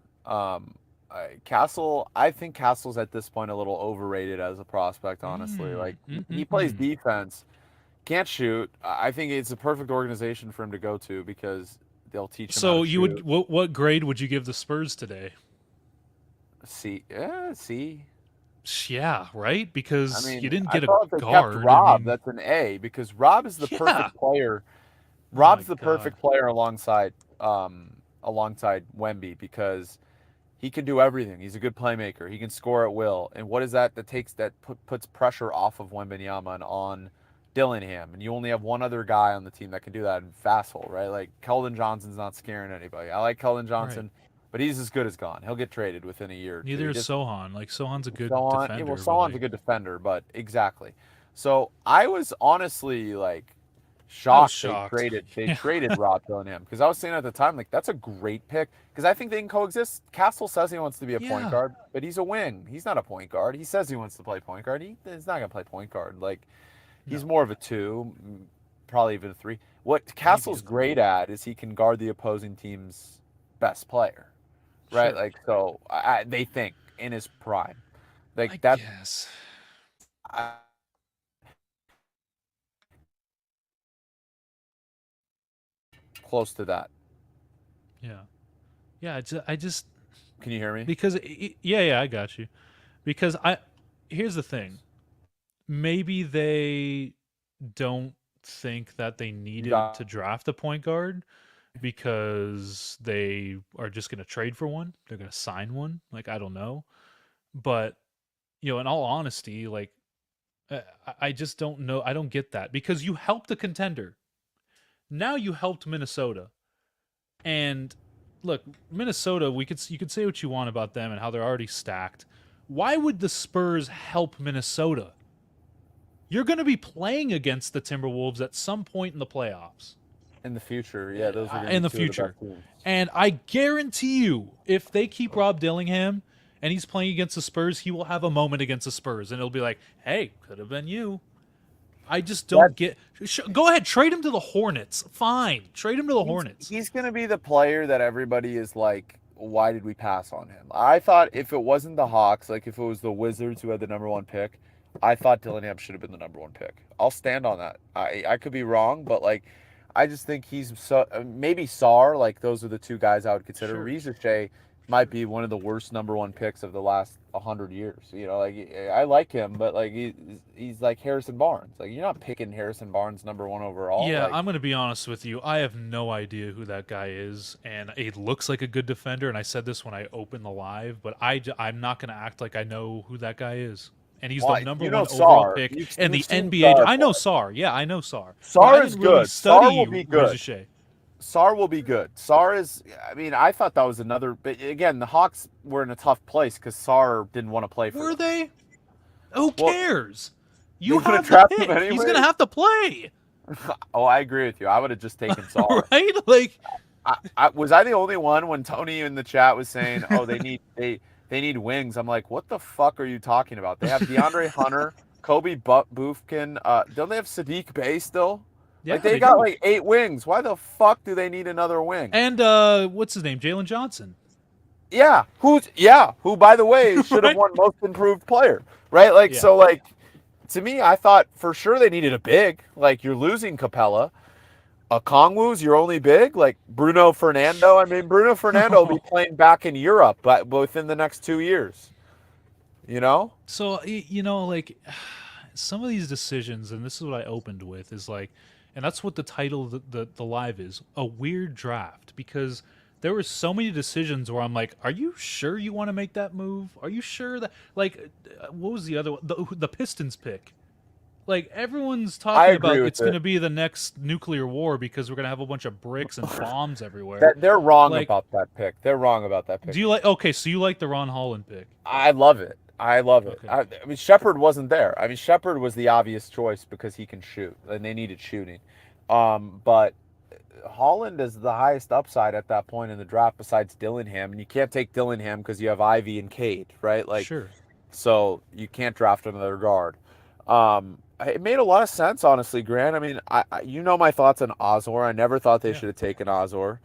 Castle, I think Castle's at this point a little overrated as a prospect. Honestly, like he plays defense, can't shoot. I think it's a perfect organization for him to go to because they'll teach him how So to you shoot. would what grade would you give the Spurs today? See, yeah, see. Yeah, right? I Because you mean, didn't I get a thought if they kept guard. I Rob, mean, that's an A because Rob is the yeah. perfect player. Oh my Rob's the god. perfect player alongside Wemby because he can do everything. He's a good playmaker. He can score at will. And what is that takes that puts pressure off of Wembanyama and on Dillingham? And you only have one other guy on the team that can do that in Fasshole, right? Like Keldon Johnson's not scaring anybody. I like Keldon Right. Johnson, but he's as good as gone. He'll get traded within a year or two. Neither He is just Sohan. Like Sohan's a good Sohan, yeah, well, defender, but Sohan's a like good defender, but exactly. So I was honestly like I was shocked shocked. they Yeah. traded Rob Dillingham because I was saying at the time like that's a great pick because I think they can coexist. Castle says he wants to be a point Yeah. guard, but he's a wing. He's not a point guard. He says he wants to play point guard. He's not gonna play point guard. Like he's No. more of a 2, probably even a 3. What Maybe a Castle's 3. great at is he can guard the opposing team's best player, right? Sure. Like so they think in his prime, like I that's. guess. Close to that. Yeah. Yeah, I just Can you hear me? because yeah, I got you. Because I here's the thing. Maybe they don't think that they needed to draft a point guard because they are just going to trade for one. They're going to sign one. Like I don't know. But in all honesty, like I just don't know. I don't get that because you helped a contender. Now you helped Minnesota. And look, Minnesota, you could say what you want about them and how they're already stacked. Why would the Spurs help Minnesota? You're going to be playing against the Timberwolves at some point in the playoffs. In the future, yeah, those are going In to the be two of the future. best teams. And I guarantee you, if they keep Rob Dillingham and he's playing against the Spurs, he will have a moment against the Spurs. And it'll be like, hey, could have been you. I just don't get. Go ahead, trade him to the Hornets. Fine, trade him to the Hornets. He's going to be the player that everybody is like, why did we pass on him? I thought if it wasn't the Hawks, like if it was the Wizards who had the number 1 pick, I thought Dillingham should have been the number 1 pick. I'll stand on that. I could be wrong, but like, I just think he's so maybe Sarr. Like those are the 2 guys I would consider. Sure. Riza might be one of the worst number 1 picks of the last 100 years. Like I like him, but like he's like Harrison Barnes. Like you're not picking Harrison Barnes number 1 overall. Yeah, like, I'm going to be honest with you. I have no idea who that guy is, and it looks like a good defender. And I said this when I opened the live, but I'm not going to act like I know who that guy is. And he's the number 1 overall Sarr. pick You've in the seen NBA. Sarr I know play. Sarr. Yeah, I know Sarr. Sarr is good. Sarr will be good. Riza. Sarr will be good. Sarr is. I mean, I thought that was another. But again, the Hawks were in a tough place because Sarr didn't want to play for Were them. they? Who cares? You they have the draft him pick. He's anyway. going to have to play. Oh, I agree with you. I would have just taken Sarr. Right? Like, was I the only one when Tony in the chat was saying, "Oh, they need wings"? I'm like, what the fuck are you talking about? They have DeAndre Hunter, Kobe Bufkin. Don't they have Sadiq Bey still? yeah, Like they got do. like 8 wings. Why the fuck do they need another wing? And what's his name? Jalen Johnson. Yeah, who by the way should have Right? won most improved player, right? Like Yeah. so like to me I thought for sure they needed a big. Like you're losing Capella. Okongwu's your only big? Like Bruno Fernando? I mean, Bruno Fernando will be playing back in Europe, but within the next 2 years. You know? So like some of these decisions, and this is what I opened with, is like, and that's what the title of the live is, a weird draft, because there were so many decisions where I'm like, are you sure you want to make that move? Are you sure that, like, what was the other one? The Pistons pick. Like, everyone's I talking agree about with it's going it. to be the next nuclear war because we're going to have a bunch of bricks and bombs everywhere. That they're wrong Like, about that pick. They're wrong about that pick. do you like? Okay, so you like the Ron Holland pick? I love it. I love it. Okay, I mean, Shepard wasn't there. I mean, Shepard was the obvious choice because he can shoot, and they needed shooting. But Holland is the highest upside at that point in the draft besides Dillingham, and you can't take Dillingham because you have Ivy and Cade, right? Like, sure. so you can't draft another guard. It made a lot of sense, honestly, Grant. I mean, you know my thoughts on Ozor. I never thought they Yeah, should have taken Ozor.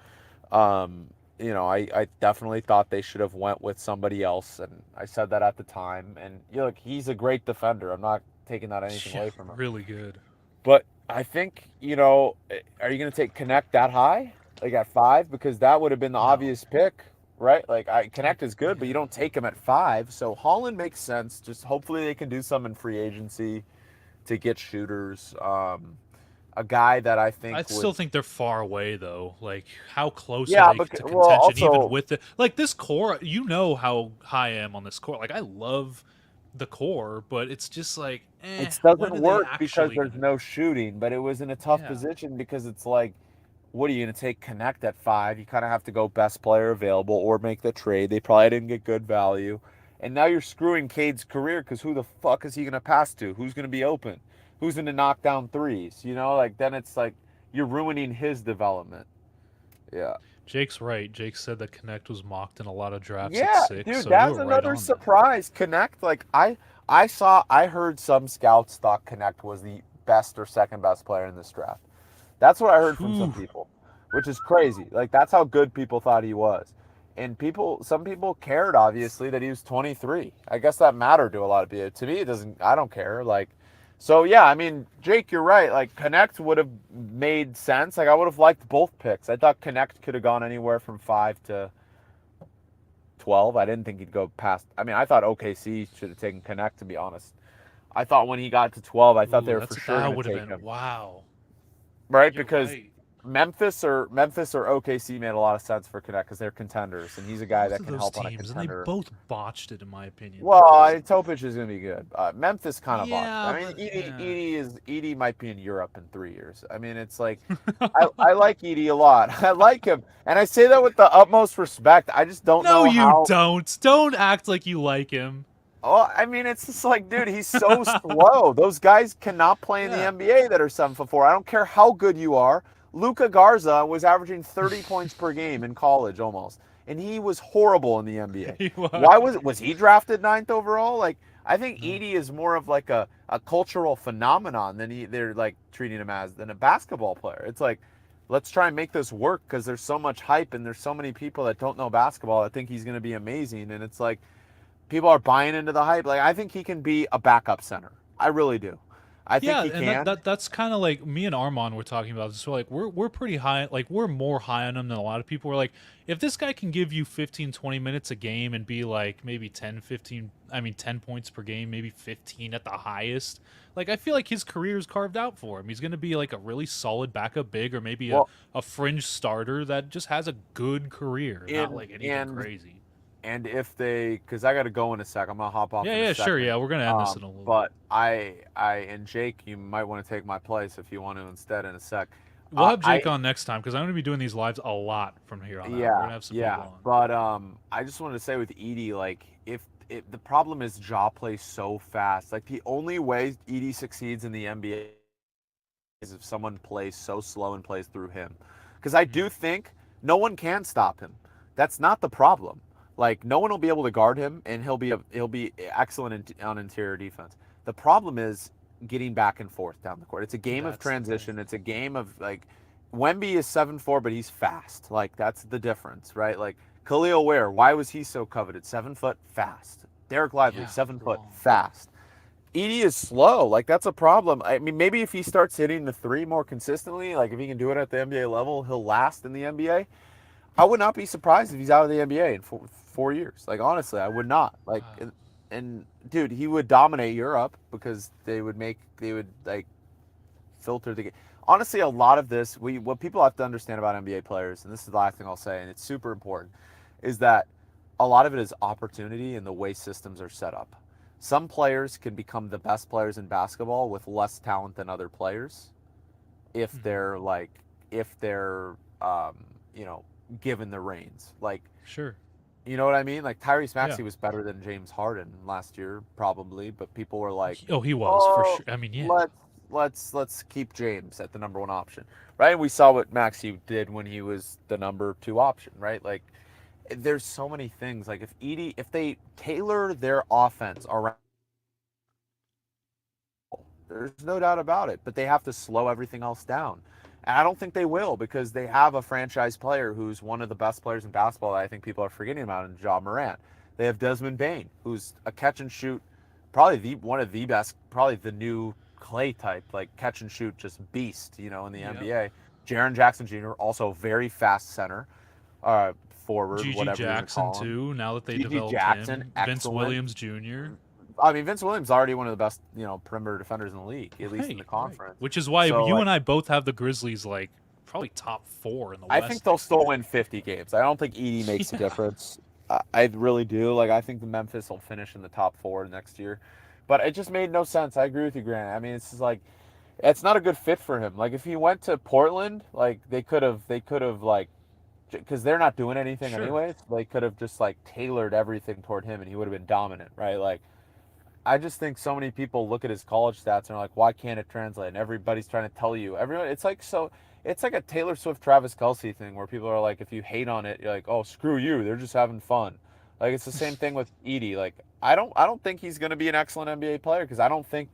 Um, I definitely thought they should have went with somebody else, and I said that at the time. And look, he's a great defender. I'm not taking that anything yeah, away from him. really good. But I think, are you going to take Connect that high, like at 5? Because that would have been the No. obvious pick, right? Like, Connect is good, but you don't take him at 5. So Holland makes sense. Just hopefully they can do some in free agency to get shooters. A guy that I I think still would, think they're far away though. Like, how close are yeah, they but to well, contention even also with the like this core? You know how high I am on this core. Like, I love the core, but it's just like, it when doesn't are they work because actually there's gonna? no shooting. But it was in a tough Yeah, position because it's like, what are you going to take Connect at 5? You kind of have to go best player available or make the trade. They probably didn't get good value. And now you're screwing Cade's career because who the fuck is he going to pass to? Who's going to be open? Who's going to knock down threes? Like then it's like you're ruining his development. Yeah. Jake's right. Jake said that Connect was mocked in a lot of drafts at Yeah, 6, dude, so you that's were right another on that. surprise. Connect, like I heard some scouts thought Connect was the best or second best player in this draft. That's what I heard from some Whew. people, which is crazy. Like that's how good people thought he was. And some people cared obviously that he was 23. I guess that mattered to a lot of people. To me, it doesn't. I don't care. Like, so yeah. I mean, Jake, you're right. Like Connect would have made sense. Like I would have liked both picks. I thought Connect could have gone anywhere from 5 to 12. I didn't think he'd go past. I mean, I thought OKC should have taken Connect, to be honest. I thought when he got to 12, I thought they Ooh, were for that's sure that going would to have take been, him, wow. right? You're Because right. Memphis or OKC made a lot of sense for Connect because they're contenders, and he's a guy Both that of can those help on a teams, and they contender. both botched it, in my opinion. Well, Topic is going to be good. Memphis kind of botched. Yeah, I mean, but yeah. Edie might be in Europe in 3 years. I mean, it's like I like Edie a lot. I like him, and I say that with the utmost respect. I just don't No, know you how. don't. Don't act like you like him. Oh, I mean, it's just like, dude, he's so slow. Those guys cannot play in the Yeah, NBA that are 7'4". I don't care how good you are. Luca Garza was averaging 30 points per game in college almost, and he was horrible in the NBA. he was. Why was he drafted 9th overall? Like, I think No. Edie is more of like a cultural phenomenon than they're like treating him as than a basketball player. It's like, let's try and make this work because there's so much hype and there's so many people that don't know basketball that think he's going to be amazing, and it's like people are buying into the hype. Like I think he can be a backup center. I really do. I think Yeah, he and that, can. that that's kind of like me and Armand were talking about this. We're like, we're pretty high, like we're more high on him than a lot of people. We're like, if this guy can give you 15, 20 minutes a game and be like maybe 10, 15, I mean 10 points per game, maybe 15 at the highest, like I feel like his career is carved out for him. He's going to be like a really solid backup big or maybe a, Well, a fringe starter that just has a good career, not in like anything and crazy. and if they, because I got to go in a sec. I'm gonna hop off Yeah, in a yeah, sure. second. Yeah, we're going to end this in a little bit. But I and Jake, you might want to take my place if you want to instead in a sec. We'll have Jake I on next time because I'm going to be doing these lives a lot from here on out. We're going Yeah, to have some people yeah. on. But I just wanted to say with Edie, like if the problem is Ja plays so fast. Like the only way Edie succeeds in the NBA is if someone plays so slow and plays through him. Because I do think no one can stop him. That's not the problem. Like no one will be able to guard him, and he'll be excellent on interior defense. The problem is getting back and forth down the court. It's a game of That's the thing. transition. It's a game of like Wemby is 7'4", but he's fast. Like that's the difference, right? Like Khalil Ware, why was he so coveted? 7 foot fast. Derek Lively, Yeah, 7 foot wrong. fast. Edie is slow. Like that's a problem. I mean, maybe if he starts hitting the three more consistently, like if he can do it at the NBA level, he'll last in the NBA. I would not be surprised if he's out of the NBA in 4 years. Like honestly, I would not. Like, Wow. and dude, he would dominate Europe because they would like filter the game. Honestly, a lot of this, what people have to understand about NBA players, and this is the last thing I'll say, and it's super important, is that a lot of it is opportunity and the way systems are set up. Some players can become the best players in basketball with less talent than other players if Hmm. they're like if they're you know given the reins. Like Sure. you know what I mean? Like Tyrese Yeah. Maxey was better than James Harden last year, probably, but people were like, Oh, he was for "Oh, sure. I mean, yeah. let's let's keep James at the number one option." Right? And we saw what Maxey did when he was the number two option, right? Like there's so many things. Like if they tailor their offense around, there's no doubt about it, but they have to slow everything else down. And I don't think they will because they have a franchise player who's one of the best players in basketball that I think people are forgetting about in Ja Morant. They have Desmond Bain, who's a catch and shoot, probably one of the best, probably the new Clay type, like catch and shoot, just beast, in the Yep. NBA. Jaron Jackson Jr., also very fast center, forward, GG whatever you want to Jackson call him. too. Now that they GG developed Jackson, him, Vince excellent. Williams Jr. I mean, Vince Williams is already one of the best, perimeter defenders in the league, at least in the Right, right. conference. Which is why So, you like, and I both have the Grizzlies like probably top 4 in the I think West they'll next still year. win 50 games. I don't think Edie makes a Yeah. difference. I really do. Like, I think the Memphis will finish in the top four next year. But it just made no sense. I agree with you, Grant. I mean, it's just like, it's not a good fit for him. Like, if he went to Portland, like, they could have, like, because they're not doing anything Sure. anyways, they could have just, like, tailored everything toward him and he would have been dominant, right? Like, I just think so many people look at his college stats and are like, why can't it translate? And everybody's trying to tell you. Everyone, it's like so. It's like a Taylor Swift, Travis Kelsey thing where people are like, if you hate on it, you're like, oh, screw you. They're just having fun. Like it's the same thing with Edie. Like I don't think he's going to be an excellent NBA player because I don't think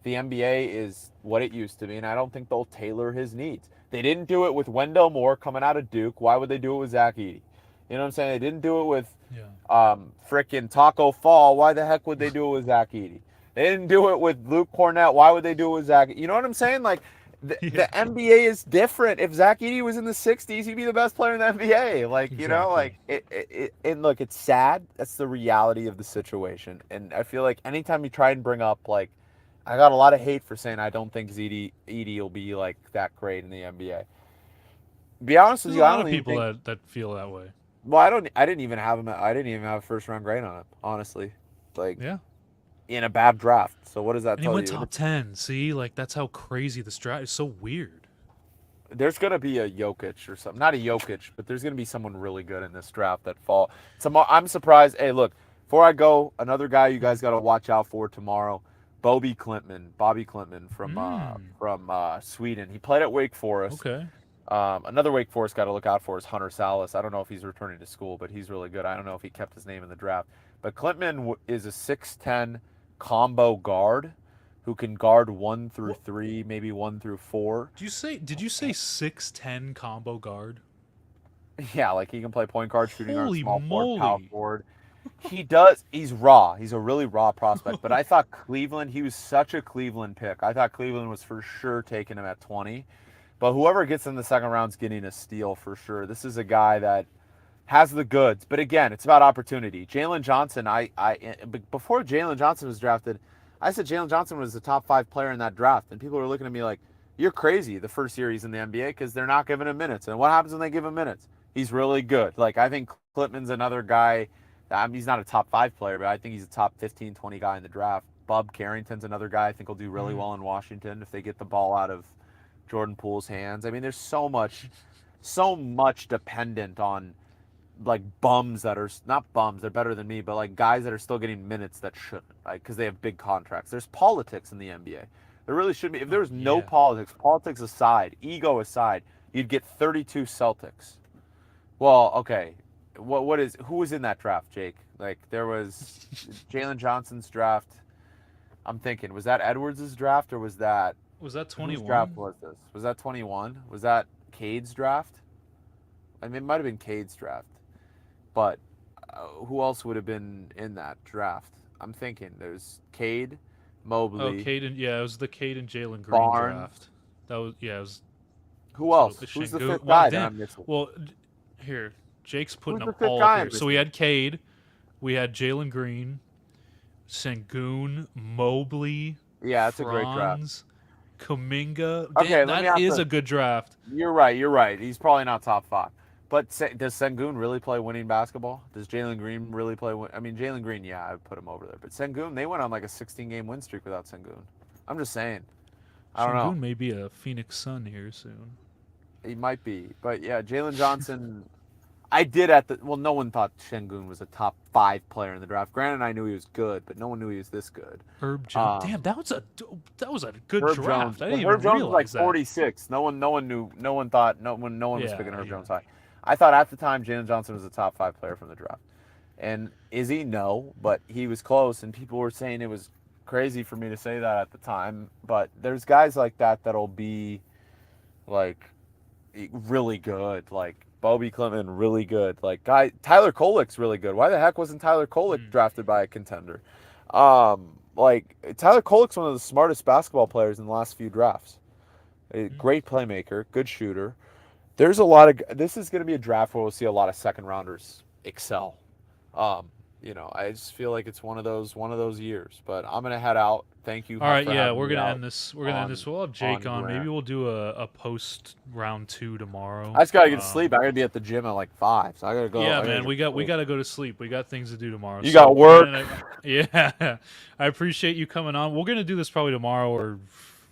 the NBA is what it used to be, and I don't think they'll tailor his needs. They didn't do it with Wendell Moore coming out of Duke. Why would they do it with Zach Edey? You know what I'm saying? They didn't do it with Yeah. frickin' Taco Fall. Why the heck would they do it with Zach Edey? They didn't do it with Luke Cornett. Why would they do it with Zach? You know what I'm saying? Like Yeah. the NBA is different. If Zach Edey was in the '60s, he'd be the best player in the NBA. Like Exactly. like and look, it's sad. That's the reality of the situation. And I feel like anytime you try and bring up like, I got a lot of hate for saying I don't think Edey will be like that great in the NBA. Be honest with There's a you, I lot don't of even people think. that feel that way. Well, I don't. I didn't even have him. I didn't even have a first round grade on him. Honestly, like Yeah. in a bad draft. So what does that And he tell went you? top 10. See, like that's how crazy this draft is. So weird. There's gonna be a Jokic or something. Not a Jokic, but there's gonna be someone really good in this draft that fall. Tomorrow, I'm surprised. Hey, look, before I go, another guy you guys got to watch out for tomorrow. Bobby Klintman Mm. from Sweden. He played at Wake Forest. Okay. Another Wake Forest got to look out for is Hunter Salas. I don't know if he's returning to school, but he's really good. I don't know if he kept his name in the draft. But Klintman is a 6'10" combo guard who can guard 1 through 3, maybe 1 through 4. Did you say 6'10" combo guard? Yeah, like he can play point guard, shooting guard, Holy small forward, power moly. forward. He does. He's raw. He's a really raw prospect. But I thought Cleveland, he was such a Cleveland pick. I thought Cleveland was for sure taking him at 20. But whoever gets in the second round is getting a steal for sure. This is a guy that has the goods. But again, it's about opportunity. Jalen Johnson, before Jalen Johnson was drafted, I said Jalen Johnson was the top 5 player in that draft. And people were looking at me like, you're crazy the first year he's in the NBA because they're not giving him minutes. And what happens when they give him minutes? He's really good. Like, I think Clipman's another guy. I mean, he's not a top 5 player, but I think he's a top 15, 20 guy in the draft. Bub Carrington's another guy I think will do really Mm. well in Washington if they get the ball out of Jordan Poole's hands. I mean, there's so much dependent on like bums that are not bums, they're better than me, but like guys that are still getting minutes that shouldn't, right? Because they have big contracts. There's politics in the NBA. There really should be. If there Oh was no yeah. politics aside, ego aside, you'd get 32 Celtics. Well, okay. Who was in that draft, Jake? Like there was Jalen Johnson's draft. I'm thinking, was that Edwards' draft or was that Was that whose draft 21? was this? Was that 21? Was that Cade's draft? I mean, it might have been Cade's draft. But who else would have been in that draft? I'm thinking there's Cade, Oh, Mobley, Caden. Yeah, it was the Caden Jalen Green Barnes. draft. That was yeah. It was Who so else? Who's the Şengün. fifth Wow, guy that damn. I'm missing? Well, here Jake's putting Who's them the fifth all up guy here. I'm So we missing? had Cade, we had Jalen Green, Sengun, Mobley, Yeah, that's a great draft. Franz, Kuminga. Okay, Damn, let me that ask is the. a good draft. You're right. You're right. He's probably not top five. But does Sengun really play winning basketball? Does Jalen Green really play? I mean, Jalen Green, yeah, I would put him over there. But Sengun, they went on like a 16-game win streak without Sengun. I'm just saying. I don't know. Şengün may be a Phoenix Sun here soon. He might be. But yeah, Jalen Johnson. I did at the. Well, no one thought Sengun was a top 5 player in the draft. Granted, I knew he was good, but no one knew he was this good. Herb Jones. Damn, that was a good Herb draft. Jones. I But didn't Herb even Jones was like realize that. 46. No one knew. No one thought. No one was picking Yeah, Herb yeah. Jones high. I thought at the time Jalen Johnson was a top 5 player from the draft. And is he? No, but he was close, and people were saying it was crazy for me to say that at the time. But there's guys like that that'll be like really good, like Bobby Clement, really good. Like Tyler Kolek's really good. Why the heck wasn't Tyler Kolek drafted by a contender? Like Tyler Kolek's one of the smartest basketball players in the last few drafts. A great playmaker, good shooter. There's a lot of. This is going to be a draft where we'll see a lot of second rounders excel. I just feel like it's one of those years. But I'm gonna head out. Thank you. All right, for yeah, having we're me gonna out end this. We're gonna end this. We'll have Jake on. Maybe Grant. we'll do a post round 2 tomorrow. I just gotta get to sleep. I gotta be at the gym at like 5, so I gotta go. Yeah, man, we gotta go to sleep. We got things to do tomorrow. You got work. Yeah, I appreciate you coming on. We're gonna do this probably tomorrow or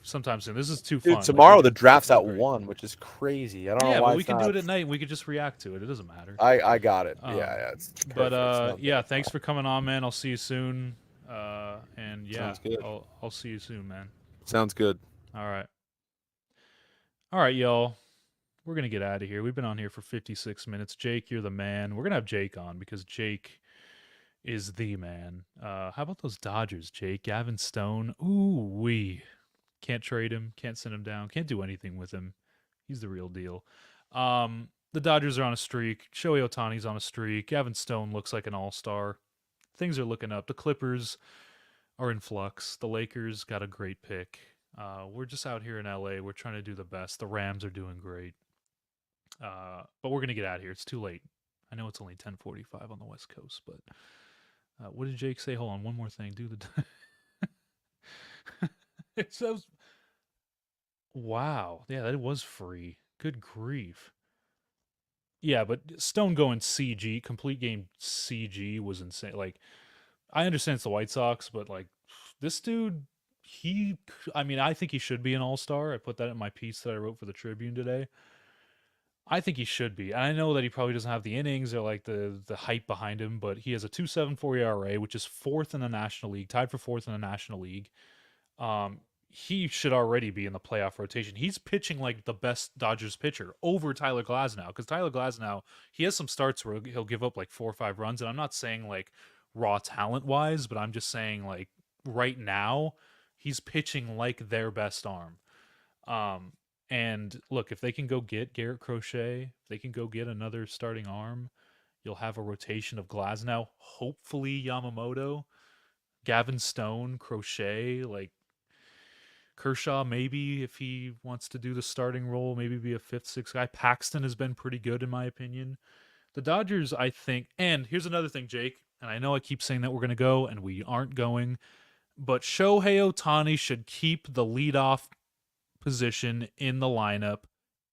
sometime soon. This is too fun. Dude, tomorrow the draft's at 1, which is crazy. I don't know why. Yeah, but we can do it at night. And we could just react to it. It doesn't matter. I got it. Yeah, it's perfect. But yeah, thanks for coming on, man. I'll see you soon. And yeah, Sounds good. I'll see you soon, man. Sounds good. All right, y'all. We're gonna get out of here. We've been on here for 56 minutes. Jake, you're the man. We're gonna have Jake on because Jake is the man. How about those Dodgers, Jake? Gavin Stone. Ooh, we can't trade him. Can't send him down. Can't do anything with him. He's the real deal. The Dodgers are on a streak. Shohei Ohtani's on a streak. Gavin Stone looks like an all-star. Things are looking up. The Clippers are in flux. The Lakers got a great pick. We're just out here in LA. We're trying to do the best. The Rams are doing great. But we're gonna get out of here. It's too late. I know it's only 10:45 on the West Coast, but what did Jake say? Hold on, one more thing. Do the it says, wow, yeah, that was free. Good grief. Yeah, but Stone going CG, complete game CG was insane. Like, I understand it's the White Sox, but like this dude, I think he should be an all-star. I put that in my piece that I wrote for the Tribune today. I think he should be. And I know that he probably doesn't have the innings or like the hype behind him, but he has a 2.74 ERA, which is fourth in the National League, tied for fourth in the National League. He should already be in the playoff rotation. He's pitching like the best Dodgers pitcher over Tyler Glasnow, because Tyler Glasnow, he has some starts where he'll give up like 4 or 5 runs, and I'm not saying like raw talent wise, but I'm just saying like right now he's pitching like their best arm. And look, if they can go get Garrett Crochet, if they can go get another starting arm, you'll have a rotation of Glasnow, hopefully Yamamoto, Gavin Stone, Crochet, like Kershaw, maybe if he wants to do the starting role, maybe be a 5th, 6th guy. Paxton has been pretty good in my opinion. The Dodgers, I think, and here's another thing, Jake, and I know I keep saying that we're going to go, and we aren't going, but Shohei Ohtani should keep the leadoff position in the lineup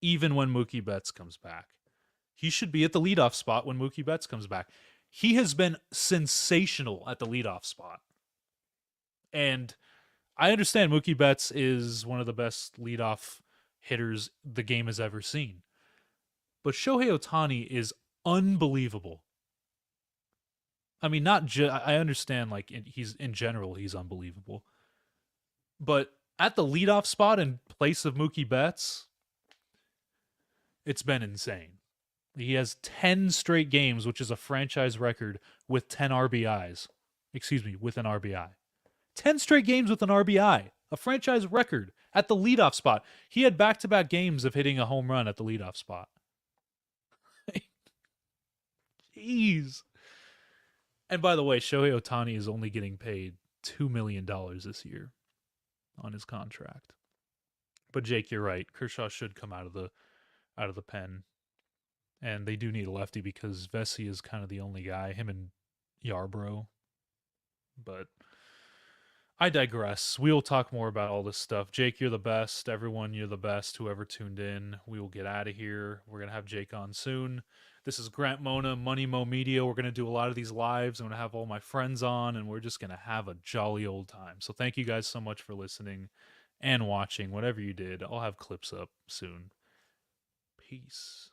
even when Mookie Betts comes back. He should be at the leadoff spot when Mookie Betts comes back. He has been sensational at the leadoff spot. And I understand Mookie Betts is one of the best leadoff hitters the game has ever seen. But Shohei Ohtani is unbelievable. I mean, I understand, like, in general, he's unbelievable. But at the leadoff spot in place of Mookie Betts, it's been insane. He has 10 straight games, which is a franchise record, with 10 RBIs. Excuse me, with an RBI. 10 straight games with an RBI. A franchise record at the leadoff spot. He had back-to-back games of hitting a home run at the leadoff spot. Jeez. And by the way, Shohei Ohtani is only getting paid $2 million this year on his contract. But Jake, you're right. Kershaw should come out of the pen, and they do need a lefty because Vesey is kind of the only guy. Him and Yarbrough. But I digress. We will talk more about all this stuff. Jake, you're the best. Everyone, you're the best. Whoever tuned in, we will get out of here. We're going to have Jake on soon. This is Grant Mona, Money Mo Media. We're going to do a lot of these lives. I'm going to have all my friends on, and we're just going to have a jolly old time. So thank you guys so much for listening and watching. Whatever you did, I'll have clips up soon. Peace.